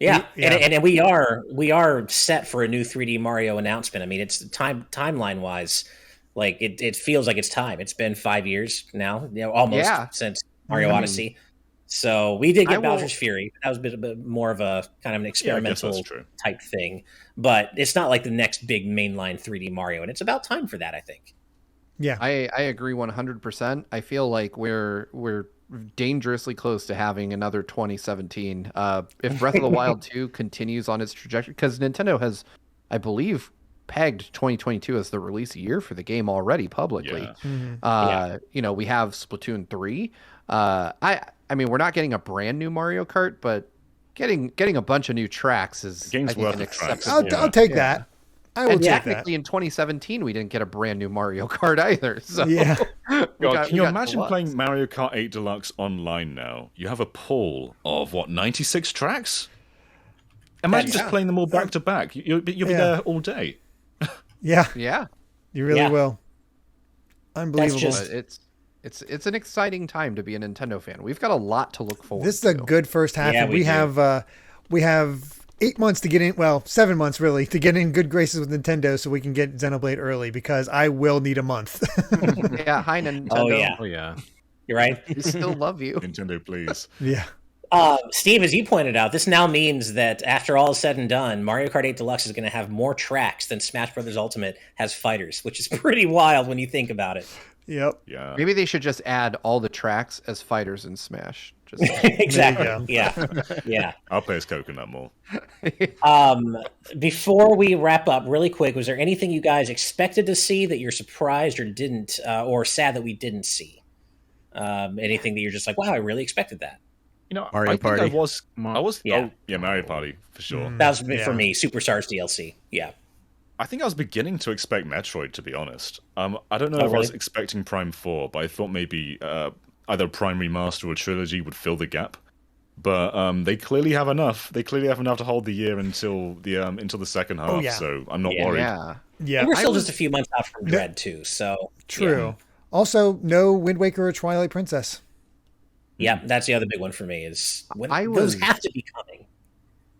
Yeah, Yeah. And we are set for a new 3D Mario announcement. I mean, it's timeline wise, like it feels like it's time. It's been 5 years now, almost Yeah. since Mario Odyssey. So we did I get will- Bowser's Fury. That was a bit more of a kind of an Yeah, I guess experimental that's true. type thing, but it's not like the next big mainline 3D Mario, and it's about time for that, I think. Yeah. I agree 100%. I feel like we're dangerously close to having another 2017. If Breath of the Wild 2 continues on its trajectory, because Nintendo has, I believe, pegged 2022 as the release year for the game already publicly. Yeah. We have Splatoon 3. I mean, we're not getting a brand new Mario Kart, but getting a bunch of new tracks is The game's I think, worth an of tracks. acceptable. I'll take that. I will And take that. technically, in 2017, we didn't get a brand new Mario Kart either. So Yeah. God, can you imagine Deluxe. playing Mario Kart 8 Deluxe online now? You have a pool of 96 tracks? Imagine just playing them all back to back. You'll be there all day. Yeah. Yeah, You really Yeah. will. Unbelievable. just- but it's an exciting time to be a Nintendo fan. We've got a lot to look forward This is to. a good first half. Yeah, and we do. we have 8 months to get in. Well, 7 months really to get in good graces with Nintendo, so we can get Xenoblade early because I will need a month. Yeah, hi Nintendo. Oh yeah, Oh yeah. you're right. We still love you. Nintendo, please. Yeah. Steve, as you pointed out, this now means that after all is said and done, Mario Kart 8 Deluxe is going to have more tracks than Smash Bros. Ultimate has fighters, which is pretty wild when you think about it. Yep. Yeah. Maybe they should just add all the tracks as fighters in Smash. Just Exactly. go. Yeah. Yeah. I'll play as Coconut more. Before we wrap up, really quick, was there anything you guys expected to see that you're surprised or didn't, or sad that we didn't see? Anything that you're just like, wow, I really expected that. Mario I think Party. I was. Yeah. Mario Party for sure. That was Yeah. for me, Superstars DLC. Yeah. I think I was beginning to expect Metroid, to be honest. I don't know Oh, if I was really? expecting Prime 4, but I thought maybe either Prime Remaster or Trilogy would fill the gap. But they clearly have enough. They clearly have enough to hold the year until the second half. yeah. So I'm not Yeah. worried. yeah. Yeah. And we're still just a few months out from No- Dread, too. So True. Also, no Wind Waker or Twilight Princess. Yeah, that's the other big one for me is when I those was- have to be coming.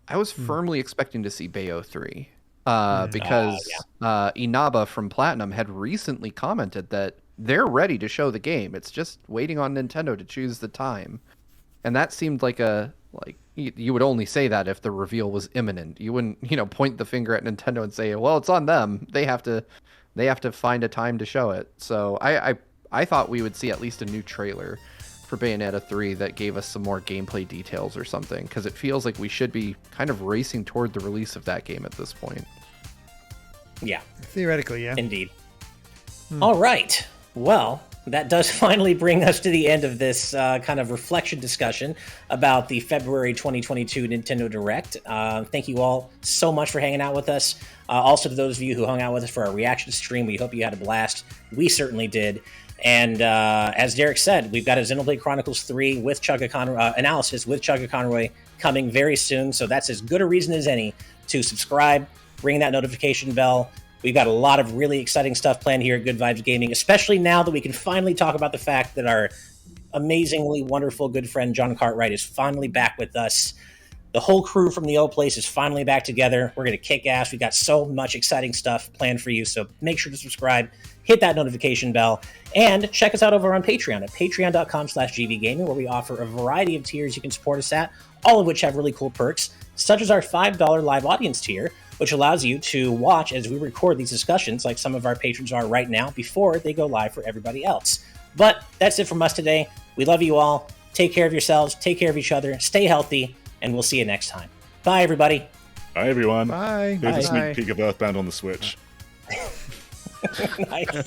I was firmly expecting to see Bayo 3 Mm. because Inaba from Platinum had recently commented that they're ready to show the game. It's just waiting on Nintendo to choose the time. And that seemed like you would only say that if the reveal was imminent. You wouldn't, point the finger at Nintendo and say, "Well, it's on them. They have to find a time to show it." So I thought we would see at least a new trailer. for Bayonetta 3 that gave us some more gameplay details or something, because it feels like we should be kind of racing toward the release of that game at this point. Yeah. Theoretically, yeah. Indeed. All right. Well, that does finally bring us to the end of this kind of reflection discussion about the February 2022 Nintendo Direct. Thank you all so much for hanging out with us. Also, to those of you who hung out with us for our reaction stream, we hope you had a blast. We certainly did. And as Derrick said, we've got a Xenoblade Chronicles 3 with Chugga Conroy analysis with Chugga Conroy coming very soon. So that's as good a reason as any to subscribe, ring that notification bell. We've got a lot of really exciting stuff planned here at Good Vibes Gaming, especially now that we can finally talk about the fact that our amazingly wonderful good friend John Cartwright is finally back with us. The whole crew from the old place is finally back together. We're going to kick ass. We've got so much exciting stuff planned for you, so make sure to subscribe, hit that notification bell, and check us out over on Patreon at patreon.com/gvgaming, where we offer a variety of tiers you can support us at, all of which have really cool perks, such as our $5 live audience tier, which allows you to watch as we record these discussions like some of our patrons are right now before they go live for everybody else. But that's it from us today. We love you all. Take care of yourselves. Take care of each other. Stay healthy, and we'll see you next time. Bye, everybody. Bye, everyone. Bye. Here's a Bye. sneak peek of Earthbound on the Switch. Nice.